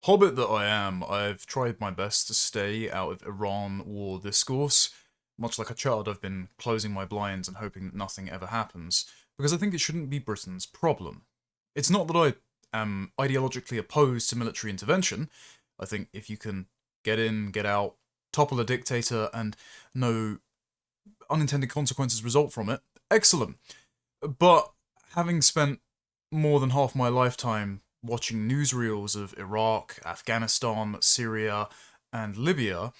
Hobbit that I am, I've tried my best to stay out of Iran war discourse. Much like a child, I've been closing my blinds and hoping that nothing ever happens, because I think it shouldn't be Britain's problem. It's not that I am ideologically opposed to military intervention. I think if you can get in, get out, topple a dictator, and no unintended consequences result from it, excellent. But having spent more than half my lifetime watching newsreels of Iraq, Afghanistan, Syria, and Libya,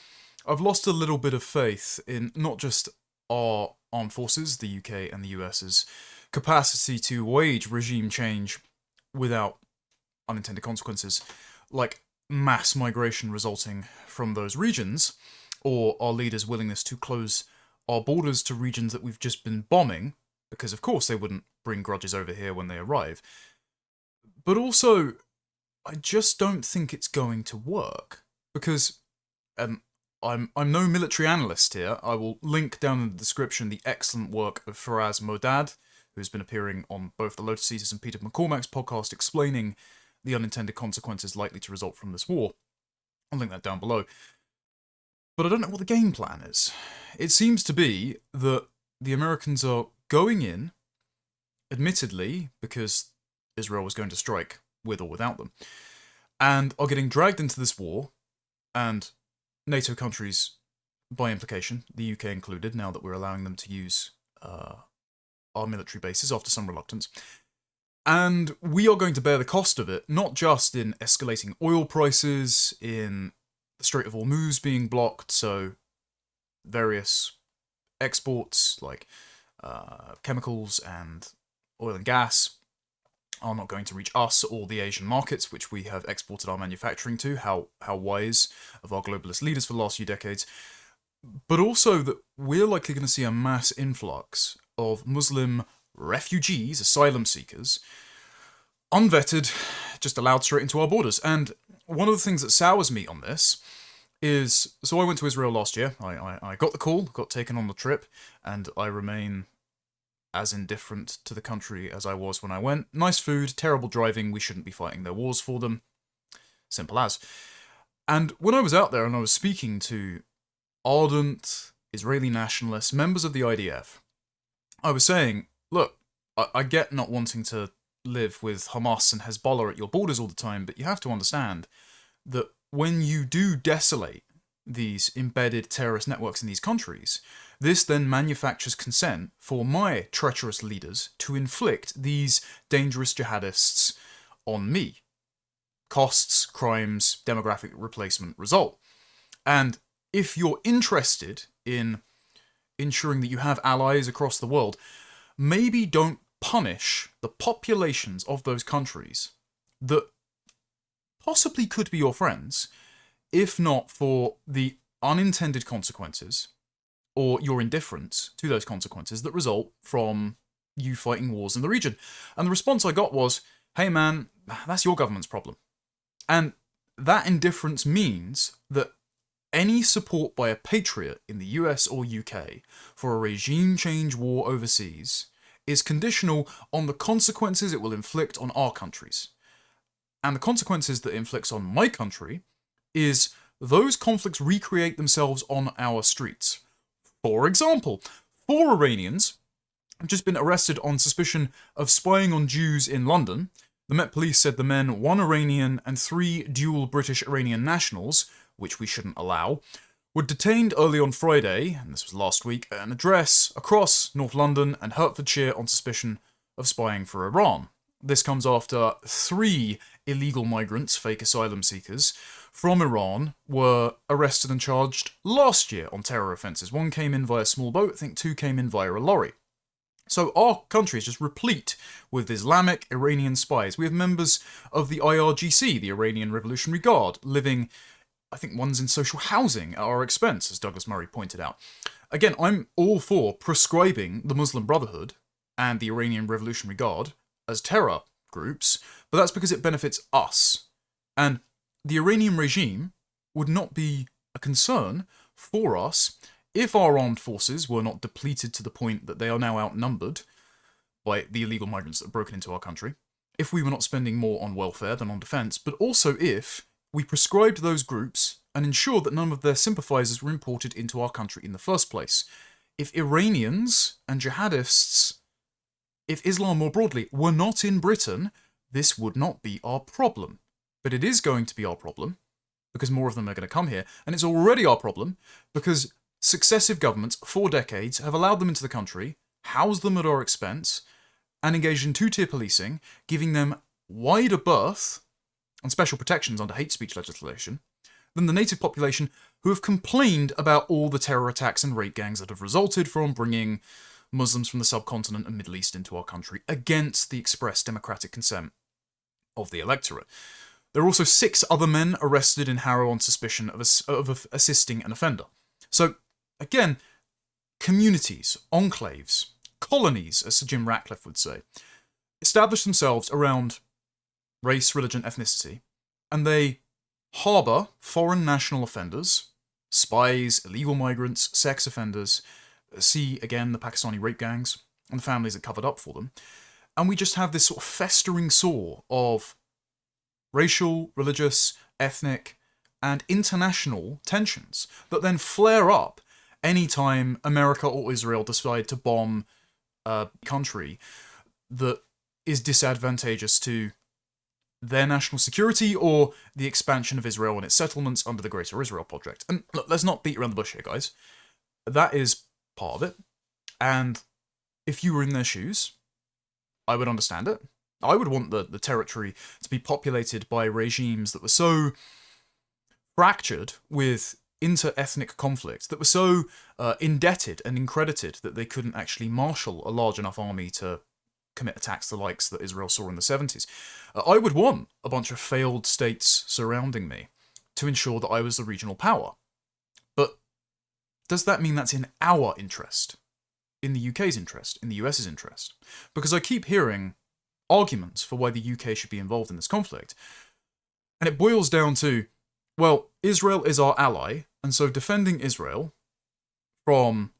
I've lost a little bit of faith in not just our armed forces, the UK and the US's capacity to wage regime change without unintended consequences, like mass migration resulting from those regions, or our leaders' willingness to close our borders to regions that we've just been bombing, because of course they wouldn't bring grudges over here when they arrive. But also, I just don't think it's going to work because um, I'm no military analyst here. I will link down in the description the excellent work of Faraz Modad, who's been appearing on both the Lotus Eaters and Peter McCormack's podcast explaining the unintended consequences likely to result from this war. I'll link that down below. But I don't know what the game plan is. It seems to be that the Americans are going in, admittedly, because Israel was going to strike with or without them, and are getting dragged into this war, and NATO countries, by implication, the UK included, now that we're allowing them to use our military bases after some reluctance. And we are going to bear the cost of it, not just in escalating oil prices, in the Strait of Hormuz being blocked, so various exports like chemicals and oil and gas are not going to reach us or the Asian markets, which we have exported our manufacturing to. How wise of our globalist leaders for the last few decades. But also that we're likely going to see a mass influx of Muslim refugees, asylum seekers, unvetted, just allowed straight into our borders. And one of the things that sours me on this is, so I went to Israel last year. I got the call, got taken on the trip, and I remain as indifferent to the country as I was when I went. Nice food, terrible driving, we shouldn't be fighting their wars for them. Simple as. And when I was out there and I was speaking to ardent Israeli nationalists, members of the IDF, I was saying, look, I get not wanting to live with Hamas and Hezbollah at your borders all the time, but you have to understand that when you do desolate these embedded terrorist networks in these countries, this then manufactures consent for my treacherous leaders to inflict these dangerous jihadists on me. Costs, crimes, demographic replacement result. And if you're interested in ensuring that you have allies across the world, maybe don't punish the populations of those countries that possibly could be your friends, if not for the unintended consequences or your indifference to those consequences that result from you fighting wars in the region. And the response I got was, hey man, that's your government's problem. And that indifference means that any support by a patriot in the US or UK for a regime change war overseas is conditional on the consequences it will inflict on our countries. And the consequences that it inflicts on my country is those conflicts recreate themselves on our streets. For example, 4 Iranians have just been arrested on suspicion of spying on Jews in London. The Met Police said the men, 1 Iranian and 3 dual British-Iranian nationals, which we shouldn't allow, were detained early on Friday, and this was last week, at an address across North London and Hertfordshire on suspicion of spying for Iran. This comes after 3 illegal migrants, fake asylum seekers, from Iran were arrested and charged last year on terror offences. 1 came in via small boat, I think 2 came in via a lorry. So our country is just replete with Islamic Iranian spies. We have members of the IRGC, the Iranian Revolutionary Guard, living, I think one's in social housing at our expense, as Douglas Murray pointed out. Again, I'm all for proscribing the Muslim Brotherhood and the Iranian Revolutionary Guard as terror groups, but that's because it benefits us. And the Iranian regime would not be a concern for us if our armed forces were not depleted to the point that they are now outnumbered by the illegal migrants that have broken into our country, if we were not spending more on welfare than on defence, but also if we proscribed those groups and ensured that none of their sympathisers were imported into our country in the first place. If Iranians and jihadists, if Islam more broadly, were not in Britain, this would not be our problem. But it is going to be our problem, because more of them are going to come here, and it's already our problem, because successive governments, for decades, have allowed them into the country, housed them at our expense, and engaged in two-tier policing, giving them wider berth and special protections under hate speech legislation than the native population, who have complained about all the terror attacks and rape gangs that have resulted from bringing Muslims from the subcontinent and Middle East into our country against the express democratic consent of the electorate. There are also 6 other men arrested in Harrow on suspicion of assisting an offender. So, again, communities, enclaves, colonies, as Sir Jim Ratcliffe would say, establish themselves around race, religion, ethnicity, and they harbour foreign national offenders, spies, illegal migrants, sex offenders, see, again, the Pakistani rape gangs, and the families that covered up for them, and we just have this sort of festering sore of racial, religious, ethnic, and international tensions that then flare up anytime America or Israel decide to bomb a country that is disadvantageous to their national security or the expansion of Israel and its settlements under the Greater Israel Project. And look, let's not beat around the bush here, guys. That is part of it. And if you were in their shoes, I would understand it. I would want the territory to be populated by regimes that were so fractured with inter-ethnic conflict, that were so indebted and incredited that they couldn't actually marshal a large enough army to commit attacks the likes that Israel saw in the 70s. I would want a bunch of failed states surrounding me to ensure that I was the regional power. But does that mean that's in our interest? In the UK's interest? In the US's interest? Because I keep hearing arguments for why the UK should be involved in this conflict. And it boils down to, well, Israel is our ally, and so defending Israel from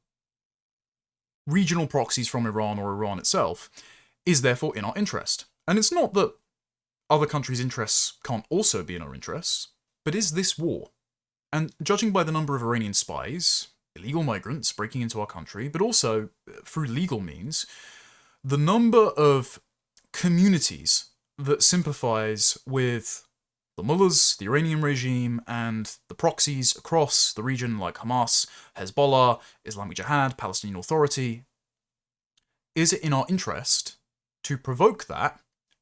regional proxies from Iran or Iran itself is therefore in our interest. And it's not that other countries' interests can't also be in our interests, but is this war? And judging by the number of Iranian spies, illegal migrants breaking into our country, but also through legal means, the number of communities that sympathise with the mullahs, the Iranian regime, and the proxies across the region like Hamas, Hezbollah, Islamic Jihad, Palestinian Authority, is it in our interest to provoke that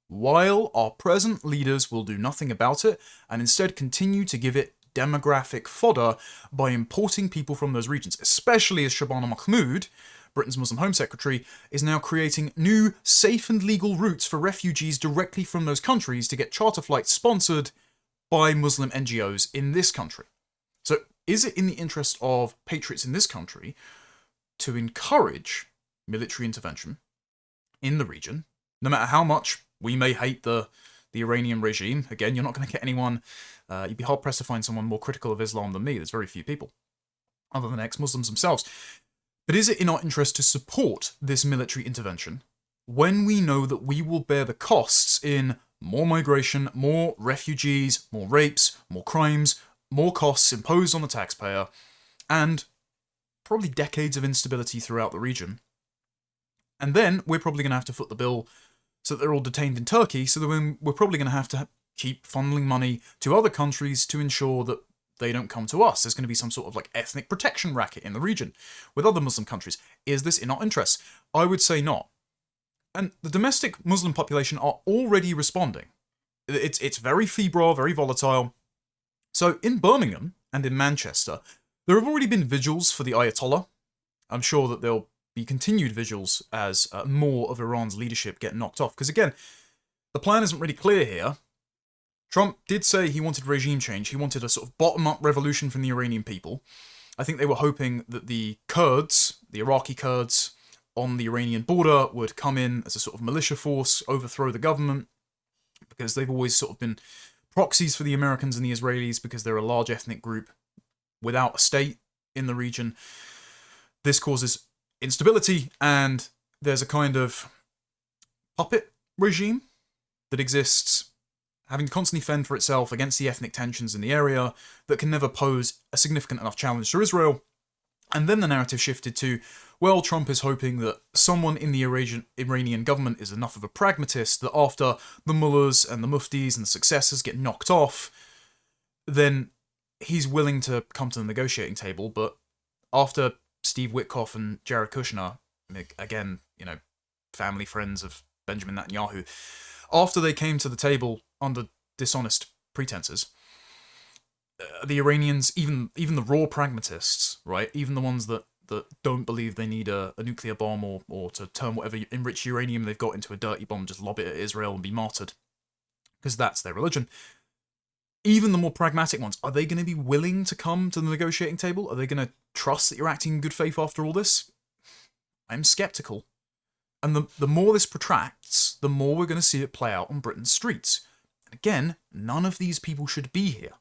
while our present leaders will do nothing about it and instead continue to give it demographic fodder by importing people from those regions, especially as Shabana Mahmood, Britain's Muslim Home Secretary, is now creating new safe and legal routes for refugees directly from those countries to get charter flights sponsored by Muslim NGOs in this country. So is it in the interest of patriots in this country to encourage military intervention in the region, no matter how much we may hate the Iranian regime? Again, you're not going to get anyone, you'd be hard-pressed to find someone more critical of Islam than me. There's very few people, other than ex-Muslims themselves. But is it in our interest to support this military intervention when we know that we will bear the costs in more migration, more refugees, more rapes, more crimes, more costs imposed on the taxpayer, and probably decades of instability throughout the region? And then we're probably going to have to foot the bill so that they're all detained in Turkey, so that we're probably going to have to keep funneling money to other countries to ensure that they don't come to us. There's going to be some sort of like ethnic protection racket in the region with other Muslim countries. Is this in our interests? I would say not. And the domestic Muslim population are already responding. It's very febrile, very volatile. So in Birmingham and in Manchester, there have already been vigils for the Ayatollah. I'm sure that there'll be continued vigils as more of Iran's leadership get knocked off. Because again, the plan isn't really clear here. Trump did say he wanted regime change. He wanted a sort of bottom-up revolution from the Iranian people. I think they were hoping that the Kurds, the Iraqi Kurds, on the Iranian border would come in as a sort of militia force, overthrow the government, because they've always sort of been proxies for the Americans and the Israelis because they're a large ethnic group without a state in the region. This causes instability, and there's a kind of puppet regime that exists having to constantly fend for itself against the ethnic tensions in the area that can never pose a significant enough challenge to Israel. And then the narrative shifted to, well, Trump is hoping that someone in the Iranian government is enough of a pragmatist that after the mullahs and the muftis and the successors get knocked off, then he's willing to come to the negotiating table. But after Steve Witkoff and Jared Kushner, again, family friends of Benjamin Netanyahu, after they came to the table under dishonest pretenses, the Iranians, even the raw pragmatists, right, even the ones that don't believe they need a nuclear bomb or to turn whatever enriched uranium they've got into a dirty bomb, just lob it at Israel and be martyred, because that's their religion. Even the more pragmatic ones, are they going to be willing to come to the negotiating table? Are they going to trust that you're acting in good faith after all this? I'm skeptical. And the more this protracts, the more we're going to see it play out on Britain's streets. And again, none of these people should be here.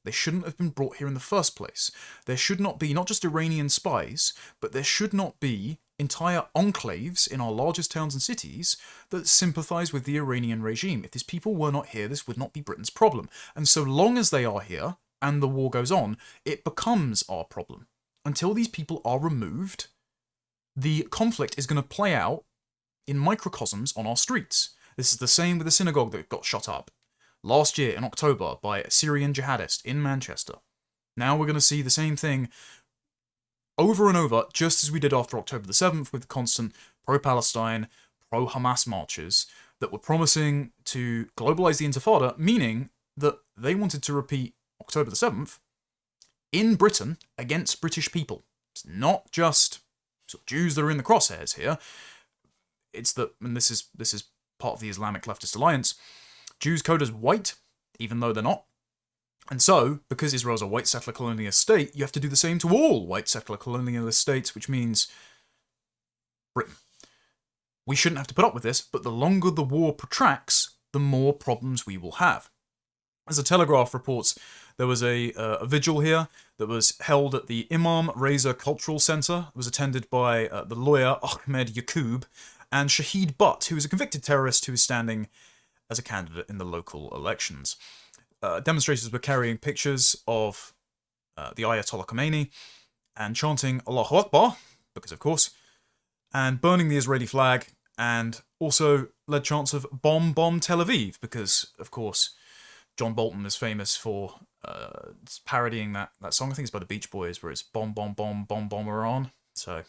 They shouldn't have been brought here in the first place. There should not be not just Iranian spies, but there should not be entire enclaves in our largest towns and cities that sympathise with the Iranian regime. If these people were not here, this would not be Britain's problem. And so long as they are here, and the war goes on, it becomes our problem. Until these people are removed, the conflict is going to play out in microcosms on our streets. This is the same with the synagogue that got shot up last year in October by a Syrian jihadist in Manchester. Now we're going to see the same thing over and over, just as we did after October the 7th with constant pro-Palestine, pro-Hamas marches that were promising to globalise the Intifada, meaning that they wanted to repeat October the 7th in Britain against British people. It's not just sort of Jews that are in the crosshairs here. It's that, and this is part of the Islamic leftist alliance, Jews code as white, even though they're not. And so, because Israel's a white settler colonialist state, you have to do the same to all white settler colonialist states, which means Britain. We shouldn't have to put up with this, but the longer the war protracts, the more problems we will have. As the Telegraph reports, there was a vigil here that was held at the Imam Reza Cultural Centre. It was attended by the lawyer Ahmed Yaqub and Shahid Butt, who is a convicted terrorist who is standing as a candidate in the local elections. Demonstrators were carrying pictures of the Ayatollah Khomeini and chanting Allahu Akbar, because of course, and burning the Israeli flag, and also led chants of Bomb Bomb Tel Aviv, because of course John Bolton is famous for parodying that song. I think it's by the Beach Boys, where it's Bomb Bomb Bomb Bomb Bomb Iran. So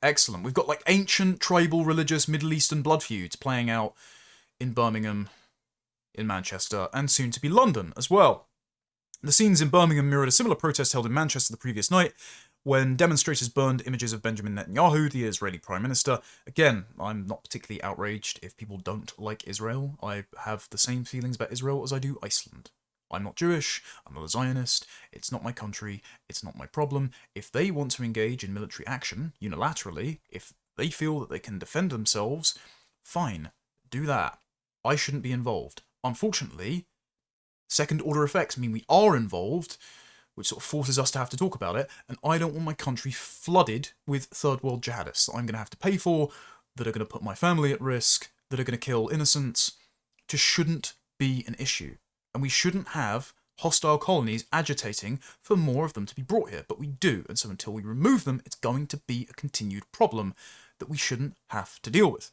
excellent. We've got like ancient tribal religious Middle Eastern blood feuds playing out in Birmingham, in Manchester, and soon to be London as well. The scenes in Birmingham mirrored a similar protest held in Manchester the previous night, when demonstrators burned images of Benjamin Netanyahu, the Israeli Prime Minister. Again, I'm not particularly outraged if people don't like Israel. I have the same feelings about Israel as I do Iceland. I'm not Jewish, I'm not a Zionist, it's not my country, it's not my problem. If they want to engage in military action, unilaterally, if they feel that they can defend themselves, fine, do that. I shouldn't be involved. Unfortunately, second-order effects mean we are involved, which sort of forces us to have to talk about it, and I don't want my country flooded with third-world jihadists that I'm going to have to pay for, that are going to put my family at risk, that are going to kill innocents. Just shouldn't be an issue. And we shouldn't have hostile colonies agitating for more of them to be brought here, but we do, and so until we remove them, it's going to be a continued problem that we shouldn't have to deal with.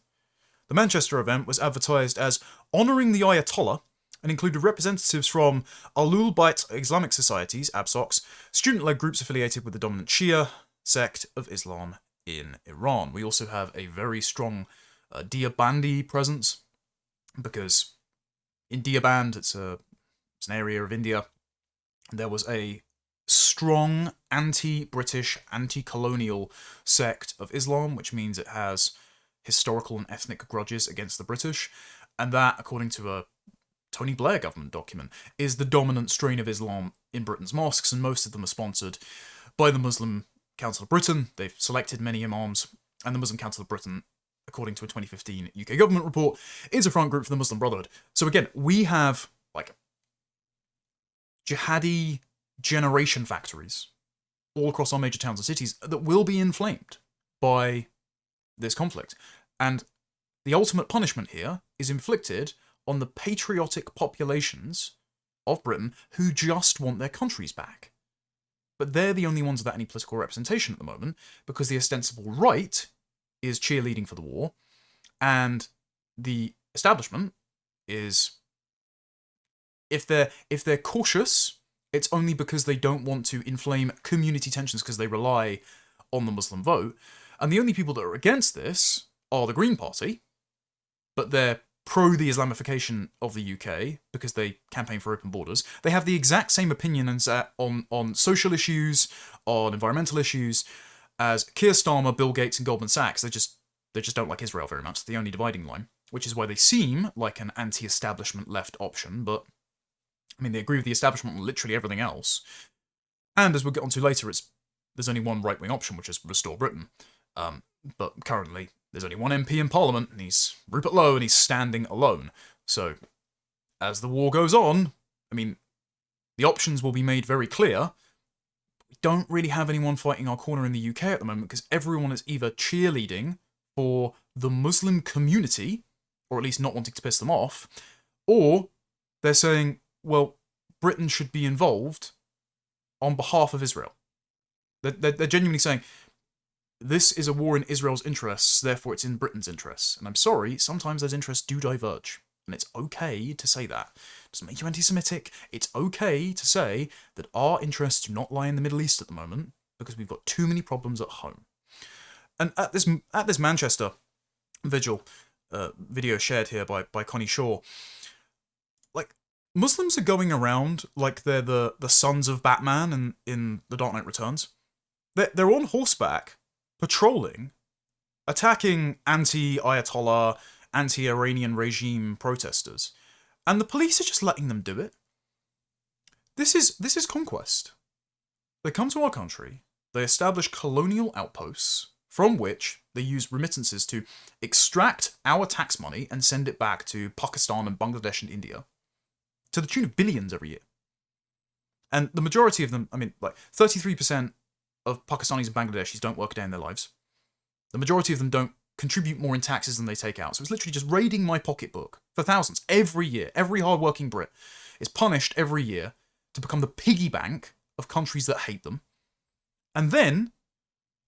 The Manchester event was advertised as honouring the Ayatollah and included representatives from Ahlul Bayt Islamic Societies, ABSOCs, student-led groups affiliated with the dominant Shia sect of Islam in Iran. We also have a very strong Deobandi presence, because in Deoband, it's an area of India, there was a strong anti-British, anti-colonial sect of Islam, which means it has historical and ethnic grudges against the British, and that, according to a Tony Blair government document, is the dominant strain of Islam in Britain's mosques, and most of them are sponsored by the Muslim Council of Britain. They've selected many imams, and the Muslim Council of Britain, according to a 2015 UK government report, is a front group for the Muslim Brotherhood. So again, we have like jihadi generation factories all across our major towns and cities that will be inflamed by this conflict. And the ultimate punishment here is inflicted on the patriotic populations of Britain who just want their countries back. But they're the only ones without any political representation at the moment, because the ostensible right is cheerleading for the war, and the establishment is, if they're cautious, it's only because they don't want to inflame community tensions because they rely on the Muslim vote. And the only people that are against this are the Green Party, but they're pro the Islamification of the UK because they campaign for open borders. They have the exact same opinions on social issues, on environmental issues, as Keir Starmer, Bill Gates, and Goldman Sachs. They just don't like Israel very much. It's the only dividing line, which is why they seem like an anti-establishment left option. But I mean, they agree with the establishment on literally everything else. And as we'll get onto later, there's only one right-wing option, which is restore Britain. But currently, there's only one MP in Parliament, and he's Rupert Lowe, and he's standing alone. So, as the war goes on, I mean, the options will be made very clear. We don't really have anyone fighting our corner in the UK at the moment, because everyone is either cheerleading for the Muslim community, or at least not wanting to piss them off, or they're saying, well, Britain should be involved on behalf of Israel. They're genuinely saying, this is a war in Israel's interests, therefore it's in Britain's interests. And I'm sorry, sometimes those interests do diverge. And it's okay to say that. It doesn't make you anti-Semitic. It's okay to say that our interests do not lie in the Middle East at the moment, because we've got too many problems at home. And at this Manchester vigil, video shared here by Connie Shaw, like, Muslims are going around like they're the sons of Batman in The Dark Knight Returns. They're on horseback, patrolling, attacking anti-Ayatollah, anti-Iranian regime protesters, and the police are just letting them do it. This is conquest. They come to our country, they establish colonial outposts, from which they use remittances to extract our tax money and send it back to Pakistan and Bangladesh and India, to the tune of billions every year. And the majority of them, I mean, like 33% of Pakistanis and Bangladeshis don't work a day in their lives. The majority of them don't contribute more in taxes than they take out. So it's literally just raiding my pocketbook for thousands every year. Every hard-working Brit is punished every year to become the piggy bank of countries that hate them. And then,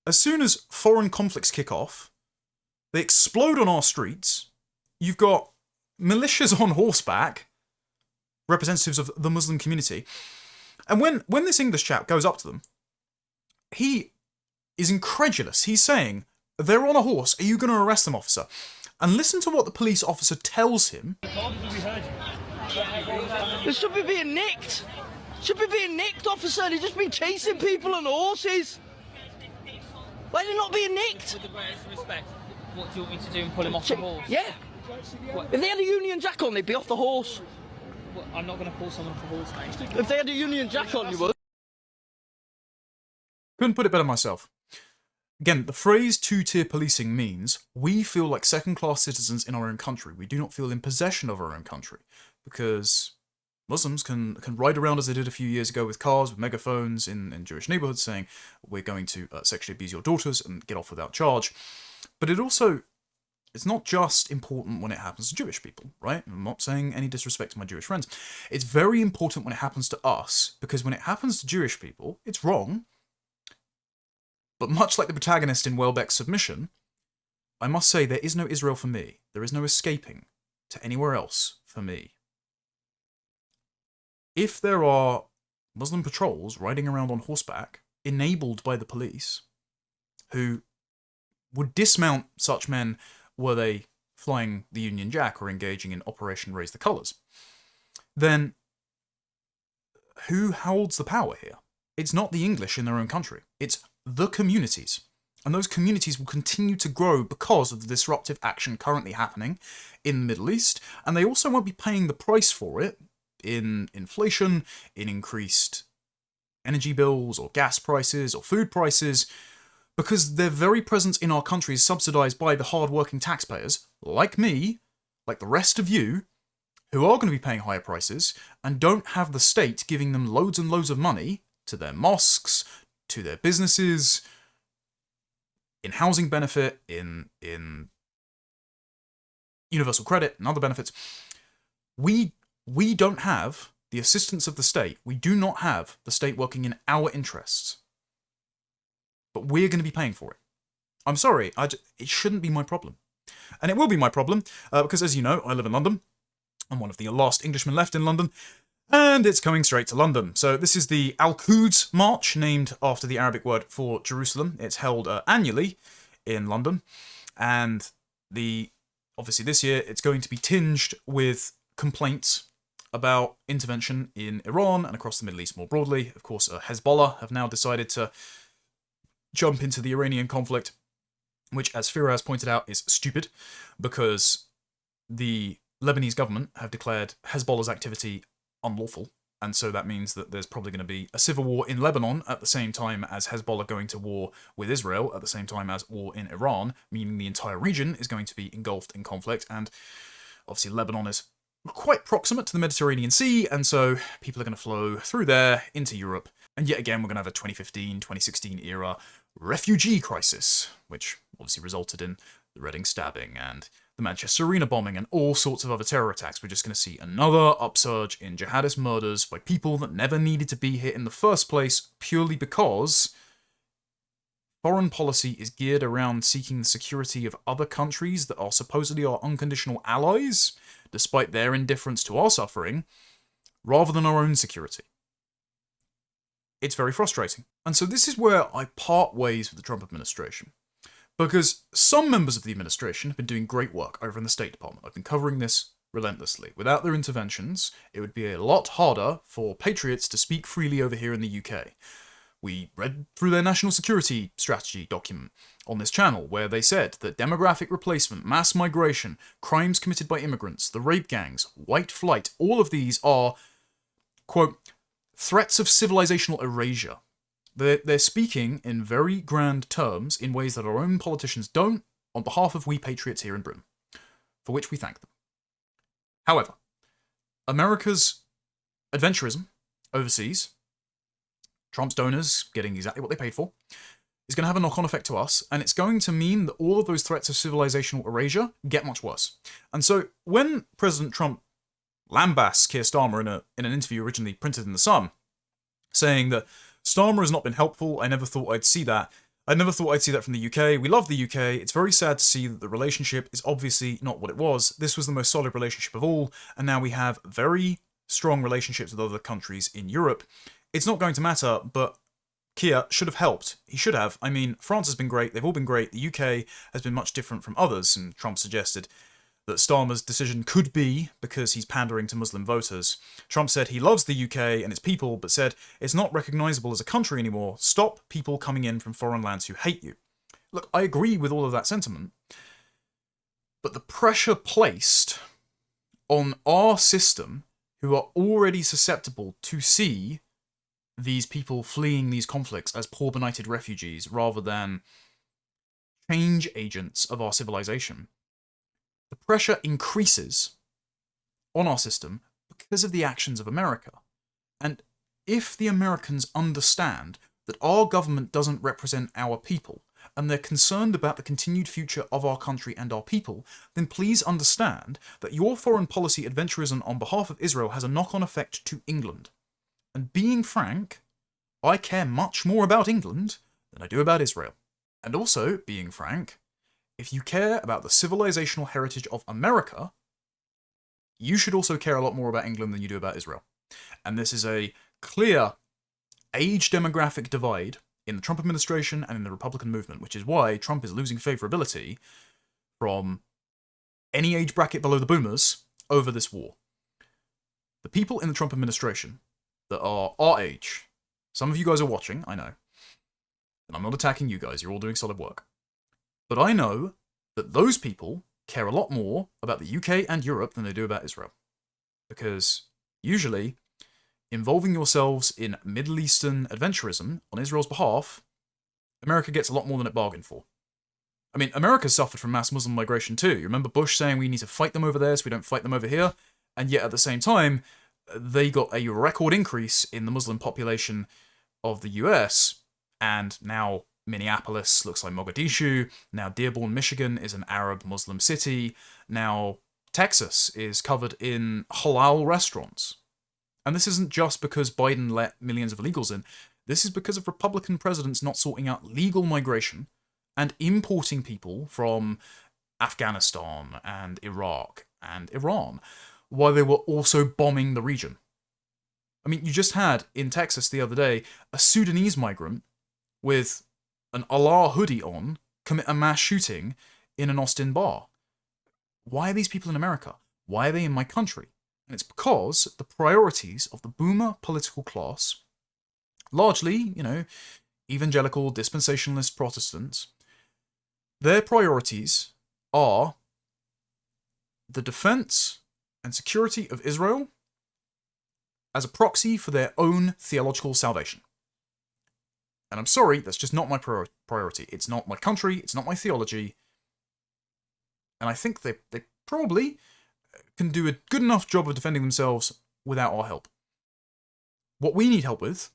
as soon as foreign conflicts kick off, they explode on our streets. You've got militias on horseback, representatives of the Muslim community. And when this English chap goes up to them, he is incredulous. He's saying, they're on a horse. Are you going to arrest them, officer? And listen to what the police officer tells him. They should be being nicked. Should be being nicked, officer. They've just been chasing people on horses. Why are they not being nicked? With the greatest respect, what do you want me to do and pull him off the horse? Yeah. What? If they had a Union Jack on, they'd be off the horse. Well, I'm not going to pull someone off the horse, mate. If they had a Union Jack on, you would. Couldn't put it better myself. Again, the phrase two-tier policing means we feel like second-class citizens in our own country. We do not feel in possession of our own country, because Muslims can ride around as they did a few years ago with cars, with megaphones in Jewish neighborhoods saying, we're going to sexually abuse your daughters and get off without charge. But it's not just important when it happens to Jewish people, right? I'm not saying any disrespect to my Jewish friends. It's very important when it happens to us, because when it happens to Jewish people, it's wrong. But much like the protagonist in Welbeck's Submission, I must say there is no Israel for me. There is no escaping to anywhere else for me. If there are Muslim patrols riding around on horseback, enabled by the police, who would dismount such men were they flying the Union Jack or engaging in Operation Raise the Colours, then who holds the power here? It's not the English in their own country. It's the communities. And those communities will continue to grow because of the disruptive action currently happening in the Middle East, and they also won't be paying the price for it in inflation, in increased energy bills or gas prices or food prices, because their very presence in our country is subsidised by the hard-working taxpayers, like me, like the rest of you, who are going to be paying higher prices, and don't have the state giving them loads and loads of money to their mosques, to their businesses, in housing benefit, in universal credit and other benefits. We don't have the assistance of the state. We do not have the state working in our interests. But we're going to be paying for it. I'm sorry, it shouldn't be my problem. And it will be my problem, because as you know, I live in London. I'm one of the last Englishmen left in London, and it's coming straight to London. So this is the Al-Quds March, named after the Arabic word for Jerusalem. It's held annually in London, and obviously this year it's going to be tinged with complaints about intervention in Iran and across the Middle East more broadly. Of course, Hezbollah have now decided to jump into the Iranian conflict, which, as Firaz pointed out, is stupid, because the Lebanese government have declared Hezbollah's activity unlawful, and so that means that there's probably going to be a civil war in Lebanon at the same time as Hezbollah going to war with Israel, at the same time as war in Iran, meaning the entire region is going to be engulfed in conflict, and obviously Lebanon is quite proximate to the Mediterranean Sea, and so people are going to flow through there into Europe. And yet again, we're going to have a 2015-2016 era refugee crisis, which obviously resulted in the Reading stabbing and the Manchester Arena bombing and all sorts of other terror attacks. We're just going to see another upsurge in jihadist murders by people that never needed to be here in the first place, purely because foreign policy is geared around seeking the security of other countries that are supposedly our unconditional allies, despite their indifference to our suffering, rather than our own security. It's very frustrating. And so this is where I part ways with the Trump administration. Because some members of the administration have been doing great work over in the State Department. I've been covering this relentlessly. Without their interventions, it would be a lot harder for patriots to speak freely over here in the UK. We read through their national security strategy document on this channel, where they said that demographic replacement, mass migration, crimes committed by immigrants, the rape gangs, white flight, all of these are, quote, threats of civilizational erasure. They're speaking in very grand terms in ways that our own politicians don't, on behalf of we patriots here in Britain, for which we thank them. However, America's adventurism overseas, Trump's donors getting exactly what they paid for, is going to have a knock-on effect to us, and it's going to mean that all of those threats of civilizational erasure get much worse. And so when President Trump lambasts Keir Starmer in an interview originally printed in The Sun, saying that Starmer has not been helpful, I never thought I'd see that. I never thought I'd see that from the UK. We love the UK. It's very sad to see that the relationship is obviously not what it was. This was the most solid relationship of all, and now we have very strong relationships with other countries in Europe. It's not going to matter, but Keir should have helped. He should have. I mean, France has been great. They've all been great. The UK has been much different from others, and Trump suggested that Starmer's decision could be because he's pandering to Muslim voters. Trump said he loves the UK and its people, but said it's not recognisable as a country anymore. Stop people coming in from foreign lands who hate you. Look, I agree with all of that sentiment, but the pressure placed on our system, who are already susceptible to see these people fleeing these conflicts as poor benighted refugees rather than change agents of our civilization, the pressure increases on our system because of the actions of America. And if the Americans understand that our government doesn't represent our people, and they're concerned about the continued future of our country and our people, then please understand that your foreign policy adventurism on behalf of Israel has a knock-on effect to England. And being frank, I care much more about England than I do about Israel. And also, being frank, if you care about the civilizational heritage of America, you should also care a lot more about England than you do about Israel. And this is a clear age demographic divide in the Trump administration and in the Republican movement, which is why Trump is losing favorability from any age bracket below the boomers over this war. The people in the Trump administration that are our age, some of you guys are watching, I know, and I'm not attacking you guys, you're all doing solid work. But I know that those people care a lot more about the UK and Europe than they do about Israel. Because usually, involving yourselves in Middle Eastern adventurism on Israel's behalf, America gets a lot more than it bargained for. I mean, America suffered from mass Muslim migration too. You remember Bush saying we need to fight them over there so we don't fight them over here? And yet at the same time, they got a record increase in the Muslim population of the US, and now Minneapolis looks like Mogadishu, now Dearborn, Michigan is an Arab Muslim city, now Texas is covered in halal restaurants. And this isn't just because Biden let millions of illegals in. This is because of Republican presidents not sorting out legal migration and importing people from Afghanistan and Iraq and Iran, while they were also bombing the region. I mean, you just had, in Texas the other day, a Sudanese migrant with an Allah hoodie on commit a mass shooting in an Austin bar. Why are these people in America? Why are they in my country? And it's because the priorities of the boomer political class, largely, evangelical, dispensationalist Protestants, their priorities are the defense and security of Israel as a proxy for their own theological salvation. And I'm sorry, that's just not my priority. It's not my country, it's not my theology. And I think they probably can do a good enough job of defending themselves without our help. What we need help with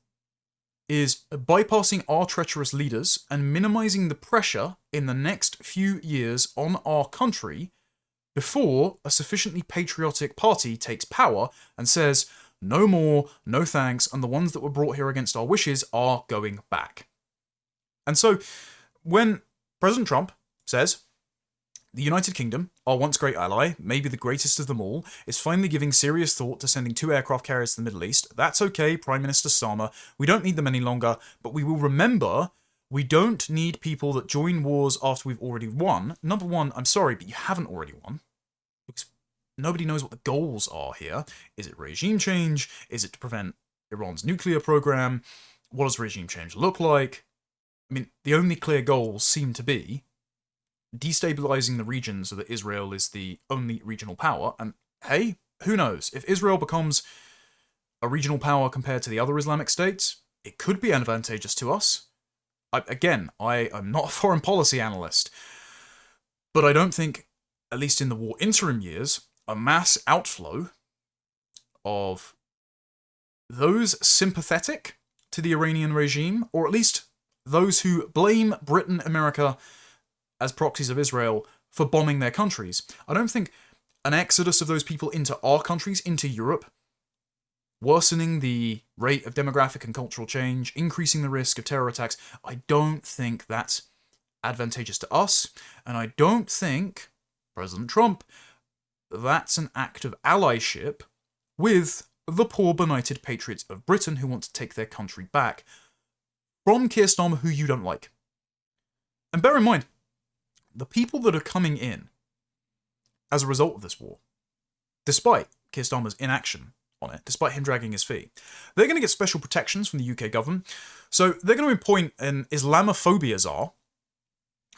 is bypassing our treacherous leaders and minimizing the pressure in the next few years on our country before a sufficiently patriotic party takes power and says, no more, no thanks, and the ones that were brought here against our wishes are going back. And so, when President Trump says, the United Kingdom, our once great ally, maybe the greatest of them all, is finally giving serious thought to sending 2 aircraft carriers to the Middle East. That's okay, Prime Minister Starmer. We don't need them any longer, but we will remember we don't need people that join wars after we've already won. Number one, I'm sorry, but you haven't already won. Because nobody knows what the goals are here. Is it regime change? Is it to prevent Iran's nuclear program? What does regime change look like? I mean, the only clear goals seem to be destabilizing the region so that Israel is the only regional power. And hey, who knows? If Israel becomes a regional power compared to the other Islamic states, it could be advantageous to us. I'm not a foreign policy analyst, but I don't think, at least in the war interim years, a mass outflow of those sympathetic to the Iranian regime, or at least those who blame Britain, America, as proxies of Israel for bombing their countries. I don't think an exodus of those people into our countries, into Europe, worsening the rate of demographic and cultural change, increasing the risk of terror attacks, I don't think that's advantageous to us, and I don't think, President Trump, that's an act of allyship with the poor benighted patriots of Britain who want to take their country back from Keir Starmer, who you don't like. And bear in mind, the people that are coming in as a result of this war, despite Keir Starmer's inaction on it, despite him dragging his feet, they're going to get special protections from the UK government. So they're going to appoint an Islamophobia czar.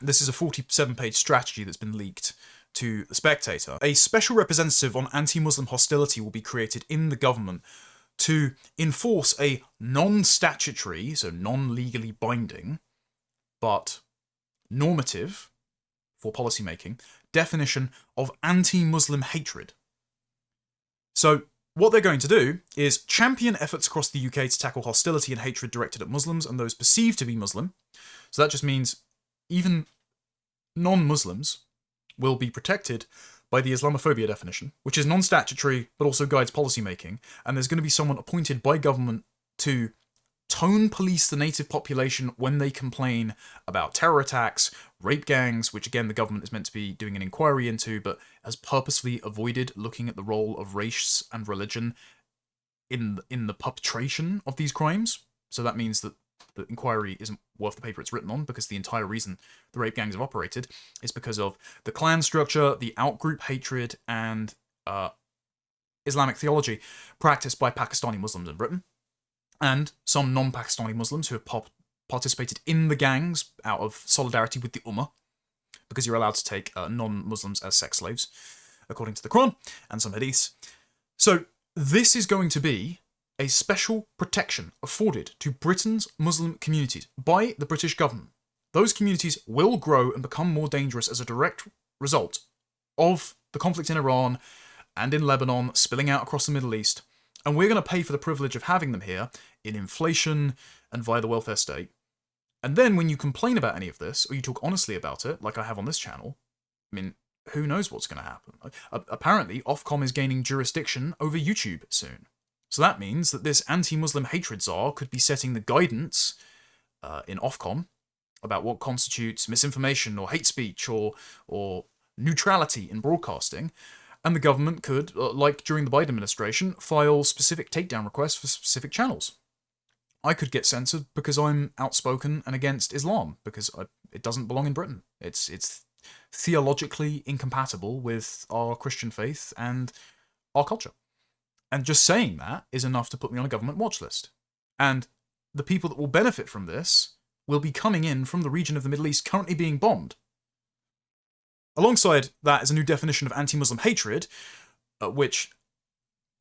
This is a 47-page strategy that's been leaked to The Spectator. A special representative on anti-Muslim hostility will be created in the government to enforce a non-statutory, so non-legally binding, but normative, for policymaking, definition of anti-Muslim hatred. So what they're going to do is champion efforts across the UK to tackle hostility and hatred directed at Muslims and those perceived to be Muslim. So that just means even non-Muslims will be protected by the Islamophobia definition, which is non-statutory but also guides policymaking, and there's going to be someone appointed by government to tone police the native population when they complain about terror attacks, rape gangs, which again the government is meant to be doing an inquiry into, but has purposefully avoided looking at the role of race and religion in the perpetration of these crimes. So that means that the inquiry isn't worth the paper it's written on, because the entire reason the rape gangs have operated is because of the clan structure, the outgroup hatred, and Islamic theology practiced by Pakistani Muslims in Britain, and some non-Pakistani Muslims who have participated in the gangs out of solidarity with the Ummah, because you're allowed to take non-Muslims as sex slaves, according to the Quran and some hadiths. So this is going to be a special protection afforded to Britain's Muslim communities by the British government. Those communities will grow and become more dangerous as a direct result of the conflict in Iran and in Lebanon spilling out across the Middle East. And we're going to pay for the privilege of having them here in inflation and via the welfare state. And then when you complain about any of this, or you talk honestly about it, like I have on this channel, I mean, who knows what's going to happen. Apparently, Ofcom is gaining jurisdiction over YouTube soon. So that means that this anti-Muslim hatred czar could be setting the guidance in Ofcom about what constitutes misinformation or hate speech or neutrality in broadcasting. And the government could, like during the Biden administration, file specific takedown requests for specific channels. I could get censored because I'm outspoken and against Islam, because it doesn't belong in Britain. It's theologically incompatible with our Christian faith and our culture. And just saying that is enough to put me on a government watch list. And the people that will benefit from this will be coming in from the region of the Middle East currently being bombed. Alongside that is a new definition of anti-Muslim hatred, which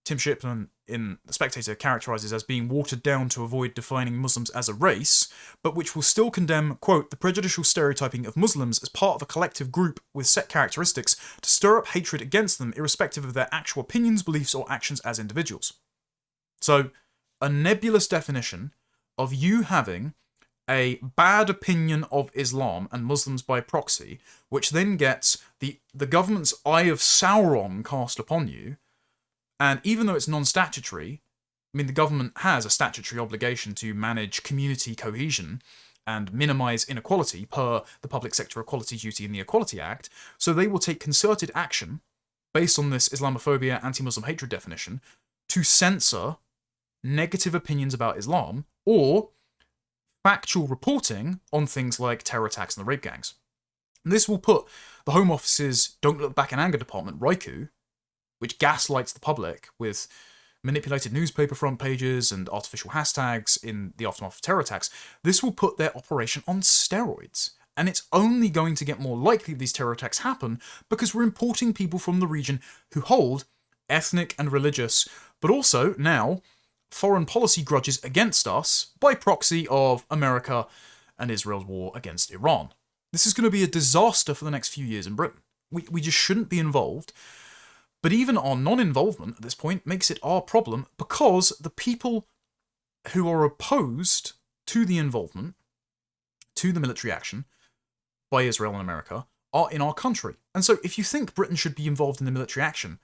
Tim Shipman in The Spectator characterises as being watered down to avoid defining Muslims as a race, but which will still condemn, quote, the prejudicial stereotyping of Muslims as part of a collective group with set characteristics to stir up hatred against them irrespective of their actual opinions, beliefs, or actions as individuals. So, a nebulous definition of you having a bad opinion of Islam and Muslims by proxy, which then gets the government's eye of Sauron cast upon you. And even though it's non-statutory, I mean, the government has a statutory obligation to manage community cohesion and minimise inequality per the Public Sector Equality Duty in the Equality Act, so they will take concerted action based on this Islamophobia, anti-Muslim hatred definition to censor negative opinions about Islam or factual reporting on things like terror attacks and the rape gangs. And this will put the Home Office's Don't Look Back in Anger department, Raiku, which gaslights the public with manipulated newspaper front pages and artificial hashtags in the aftermath of terror attacks, this will put their operation on steroids. And it's only going to get more likely these terror attacks happen because we're importing people from the region who hold ethnic and religious, but also now foreign policy grudges against us by proxy of America and Israel's war against Iran. This is going to be a disaster for the next few years in Britain. We just shouldn't be involved. But even our non-involvement at this point makes it our problem because the people who are opposed to the involvement, to the military action by Israel and America, are in our country. And so if you think Britain should be involved in the military action,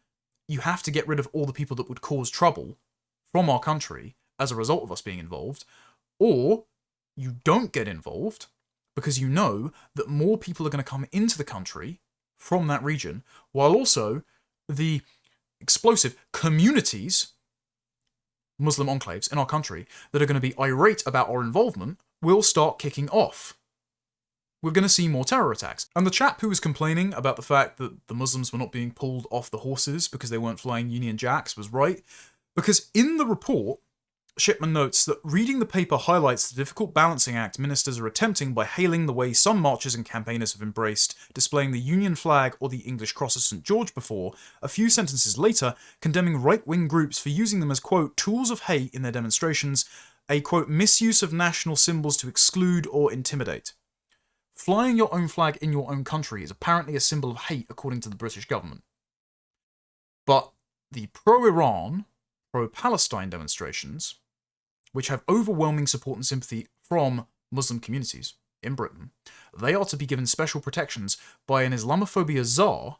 you have to get rid of all the people that would cause trouble from our country as a result of us being involved, or you don't get involved because you know that more people are going to come into the country from that region, while also the explosive communities, Muslim enclaves in our country, that are going to be irate about our involvement will start kicking off. We're going to see more terror attacks. And the chap who was complaining about the fact that the Muslims were not being pulled off the horses because they weren't flying Union Jacks was right. Because in the report, Shipman notes that reading the paper highlights the difficult balancing act ministers are attempting by hailing the way some marchers and campaigners have embraced displaying the Union flag or the English cross of St. George before, a few sentences later, condemning right-wing groups for using them as, quote, tools of hate in their demonstrations, a, quote, misuse of national symbols to exclude or intimidate. Flying your own flag in your own country is apparently a symbol of hate according to the British government. But the pro-Iran, pro-Palestine demonstrations, which have overwhelming support and sympathy from Muslim communities in Britain, they are to be given special protections by an Islamophobia czar,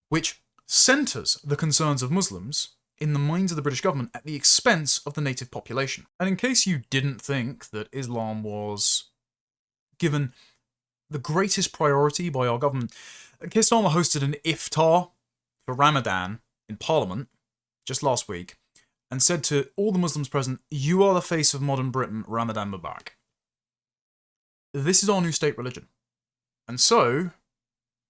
which centres the concerns of Muslims in the minds of the British government at the expense of the native population. And in case you didn't think that Islam was given the greatest priority by our government, Keir Starmer hosted an iftar for Ramadan in Parliament just last week, and said to all the Muslims present, "You are the face of modern Britain, Ramadan Mubarak." This is our new state religion. And so,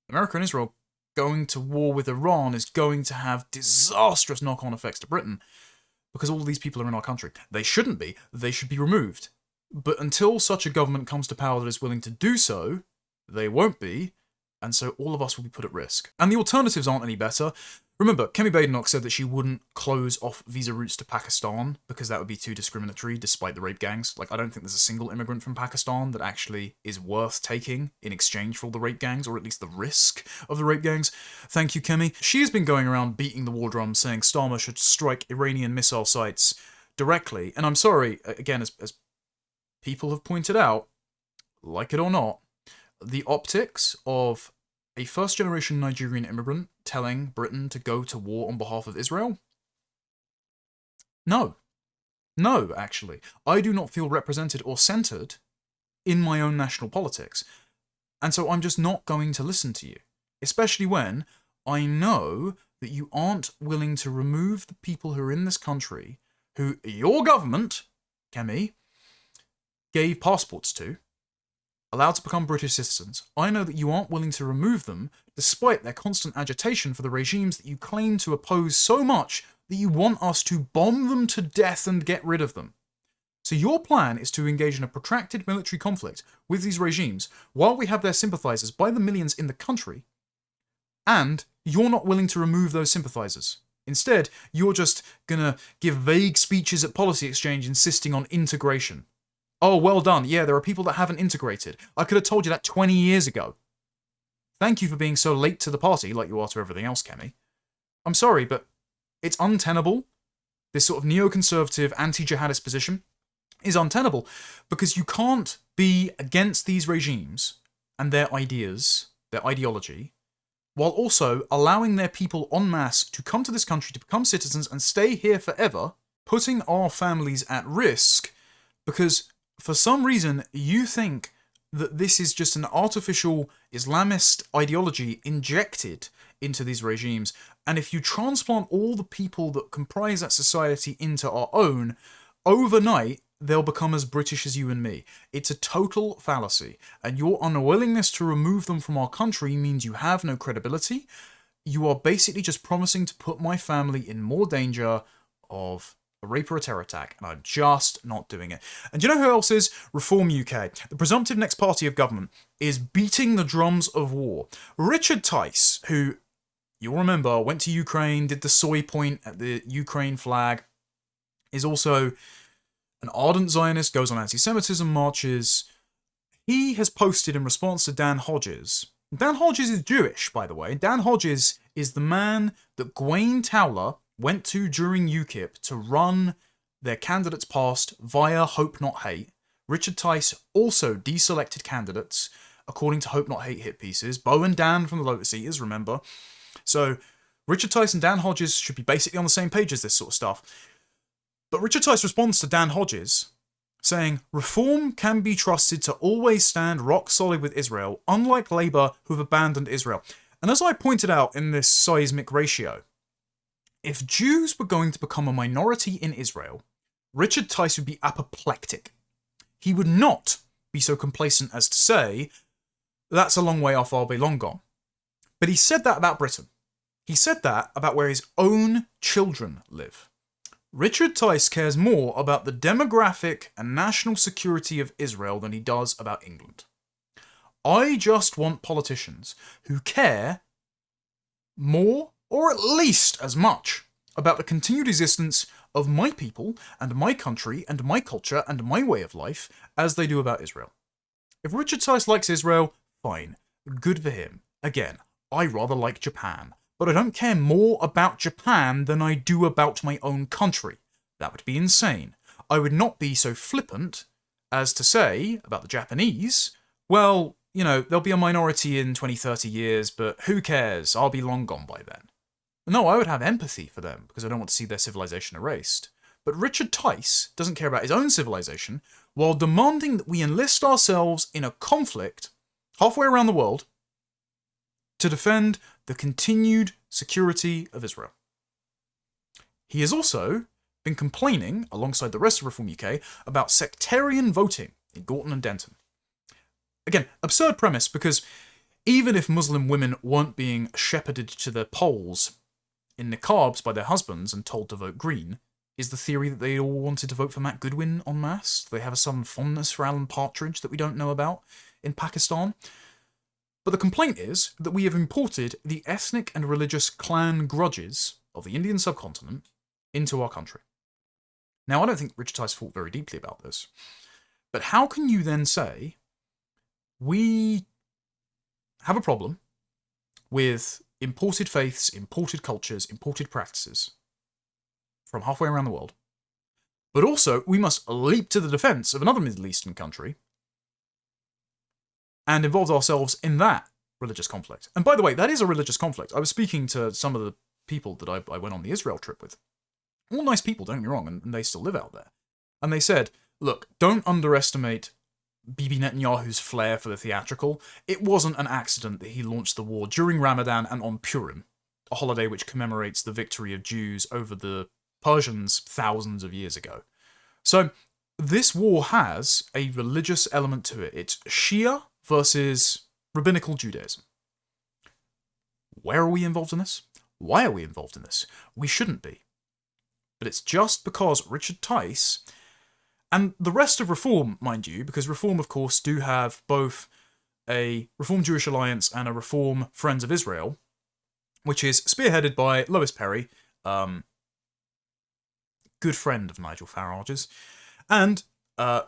America and Israel going to war with Iran is going to have disastrous knock-on effects to Britain, because all of these people are in our country. They shouldn't be. They should be removed. But until such a government comes to power that is willing to do so, they won't be, and so all of us will be put at risk. And the alternatives aren't any better. Remember, Kemi Badenoch said that she wouldn't close off visa routes to Pakistan because that would be too discriminatory, despite the rape gangs. Like, I don't think there's a single immigrant from Pakistan that actually is worth taking in exchange for all the rape gangs, or at least the risk of the rape gangs. Thank you, Kemi. She has been going around beating the war drum, saying Starmer should strike Iranian missile sites directly. And I'm sorry, again, as people have pointed out, like it or not, the optics of a first-generation Nigerian immigrant telling Britain to go to war on behalf of Israel? No. No, actually. I do not feel represented or centered in my own national politics. And so I'm just not going to listen to you. Especially when I know that you aren't willing to remove the people who are in this country who your government, Kemi, gave passports to, allowed to become British citizens. I know that you aren't willing to remove them despite their constant agitation for the regimes that you claim to oppose so much that you want us to bomb them to death and get rid of them. So your plan is to engage in a protracted military conflict with these regimes while we have their sympathisers by the millions in the country, and you're not willing to remove those sympathisers. Instead, you're just gonna give vague speeches at Policy Exchange insisting on integration. Oh, well done. Yeah, there are people that haven't integrated. I could have told you that 20 years ago. Thank you for being so late to the party, like you are to everything else, Kemi. I'm sorry, but it's untenable. This sort of neoconservative, anti-jihadist position is untenable because you can't be against these regimes and their ideas, their ideology, while also allowing their people en masse to come to this country to become citizens and stay here forever, putting our families at risk because for some reason you think that this is just an artificial Islamist ideology injected into these regimes, and if you transplant all the people that comprise that society into our own, overnight they'll become as British as you and me. It's a total fallacy, and your unwillingness to remove them from our country means you have no credibility. You are basically just promising to put my family in more danger of a rape or a terror attack, and I'm just not doing it. And do you know who else is? Reform UK. The presumptive next party of government is beating the drums of war. Richard Tice, who, you'll remember, went to Ukraine, did the soy point at the Ukraine flag, is also an ardent Zionist, goes on anti-Semitism marches. He has posted in response to Dan Hodges. Dan Hodges is Jewish, by the way. Dan Hodges is the man that Gwaine Towler went to during UKIP to run their candidates past via Hope Not Hate. Richard Tice also deselected candidates according to Hope Not Hate hit pieces. Bo and Dan from the Lotus Eaters, remember. So Richard Tice and Dan Hodges should be basically on the same page as this sort of stuff. But Richard Tice responds to Dan Hodges, saying, "Reform can be trusted to always stand rock solid with Israel, unlike Labour who have abandoned Israel." And as I pointed out in this seismic ratio, if Jews were going to become a minority in Israel, Richard Tice would be apoplectic. He would not be so complacent as to say, that's a long way off, I'll be long gone. But he said that about Britain. He said that about where his own children live. Richard Tice cares more about the demographic and national security of Israel than he does about England. I just want politicians who care more, or at least as much, about the continued existence of my people and my country and my culture and my way of life as they do about Israel. If Richard Tice likes Israel, fine. Good for him. Again, I rather like Japan. But I don't care more about Japan than I do about my own country. That would be insane. I would not be so flippant as to say about the Japanese, well, you know, they'll be a minority in 20, 30 years, but who cares? I'll be long gone by then. No, I would have empathy for them because I don't want to see their civilization erased. But Richard Tice doesn't care about his own civilization while demanding that we enlist ourselves in a conflict halfway around the world to defend the continued security of Israel. He has also been complaining, alongside the rest of Reform UK, about sectarian voting in Gorton and Denton. Again, absurd premise, because even if Muslim women weren't being shepherded to their polls in niqabs by their husbands and told to vote Green, is the theory that they all wanted to vote for Matt Goodwin en masse? Do they have some fondness for Alan Partridge that we don't know about in Pakistan? But the complaint is that we have imported the ethnic and religious clan grudges of the Indian subcontinent into our country. Now, I don't think Richard Tice thought very deeply about this, but how can you then say we have a problem with imported faiths, imported cultures, imported practices from halfway around the world, but also we must leap to the defense of another Middle Eastern country and involve ourselves in that religious conflict. And by the way, that is a religious conflict. I was speaking to some of the people that I went on the Israel trip with. All nice people, don't get me wrong, and they still live out there. And they said, look, don't underestimate Bibi Netanyahu's flair for the theatrical. It wasn't an accident that he launched the war during Ramadan and on Purim, a holiday which commemorates the victory of Jews over the Persians thousands of years ago. So this war has a religious element to it. It's Shia versus rabbinical Judaism. Where are we involved in this? Why are we involved in this? We shouldn't be. But it's just because Richard Tice, and the rest of Reform, mind you, because Reform, of course, do have both a Reform Jewish Alliance and a Reform Friends of Israel, which is spearheaded by Lois Perry, good friend of Nigel Farage's, and, of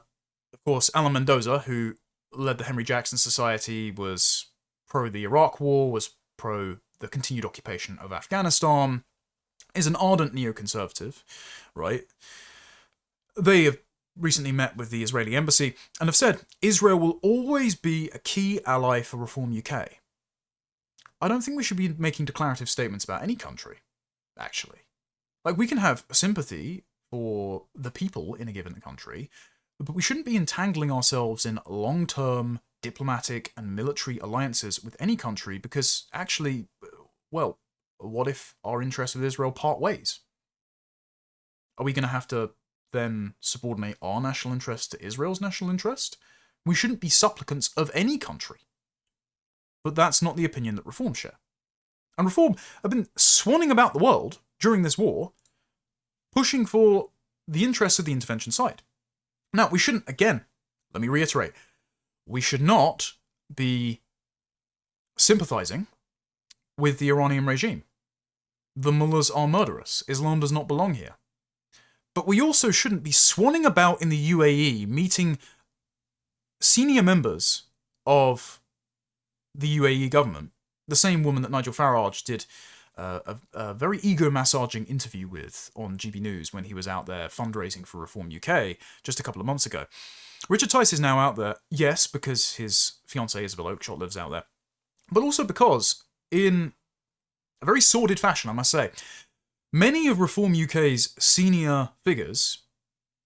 course, Alan Mendoza, who led the Henry Jackson Society, was pro the Iraq War, was pro the continued occupation of Afghanistan, is an ardent neoconservative, right? They have recently met with the Israeli embassy and have said Israel will always be a key ally for Reform UK. I don't think we should be making declarative statements about any country, actually. Like, we can have sympathy for the people in a given country, but we shouldn't be entangling ourselves in long-term diplomatic and military alliances with any country because, actually, well, what if our interests with Israel part ways? Are we going to have to then subordinate our national interest to Israel's national interest? We shouldn't be supplicants of any country. But that's not the opinion that Reform share. And Reform have been swanning about the world during this war, pushing for the interests of the intervention side. Now, we shouldn't, again, let me reiterate, we should not be sympathizing with the Iranian regime. The mullahs are murderous. Islam does not belong here. But we also shouldn't be swanning about in the UAE, meeting senior members of the UAE government, the same woman that Nigel Farage did a very ego-massaging interview with on GB News when he was out there fundraising for Reform UK just a couple of months ago. Richard Tice is now out there, yes, because his fiancée Isabel Oakeshott lives out there, but also because, in a very sordid fashion, I must say, many of Reform UK's senior figures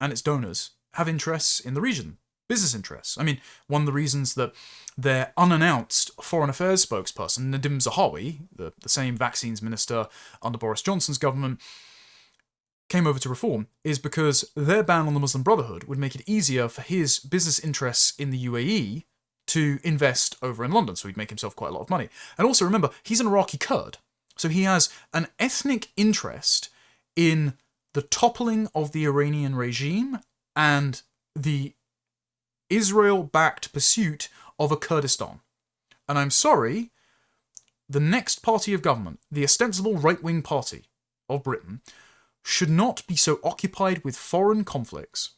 and its donors have interests in the region, business interests. I mean, one of the reasons that their unannounced foreign affairs spokesperson, Nadim Zahawi, the same vaccines minister under Boris Johnson's government, came over to Reform, is because their ban on the Muslim Brotherhood would make it easier for his business interests in the UAE to invest over in London, so he'd make himself quite a lot of money. And also remember, he's an Iraqi Kurd, so he has an ethnic interest in the toppling of the Iranian regime and the Israel-backed pursuit of a Kurdistan. And I'm sorry, the next party of government, the ostensible right-wing party of Britain, should not be so occupied with foreign conflicts,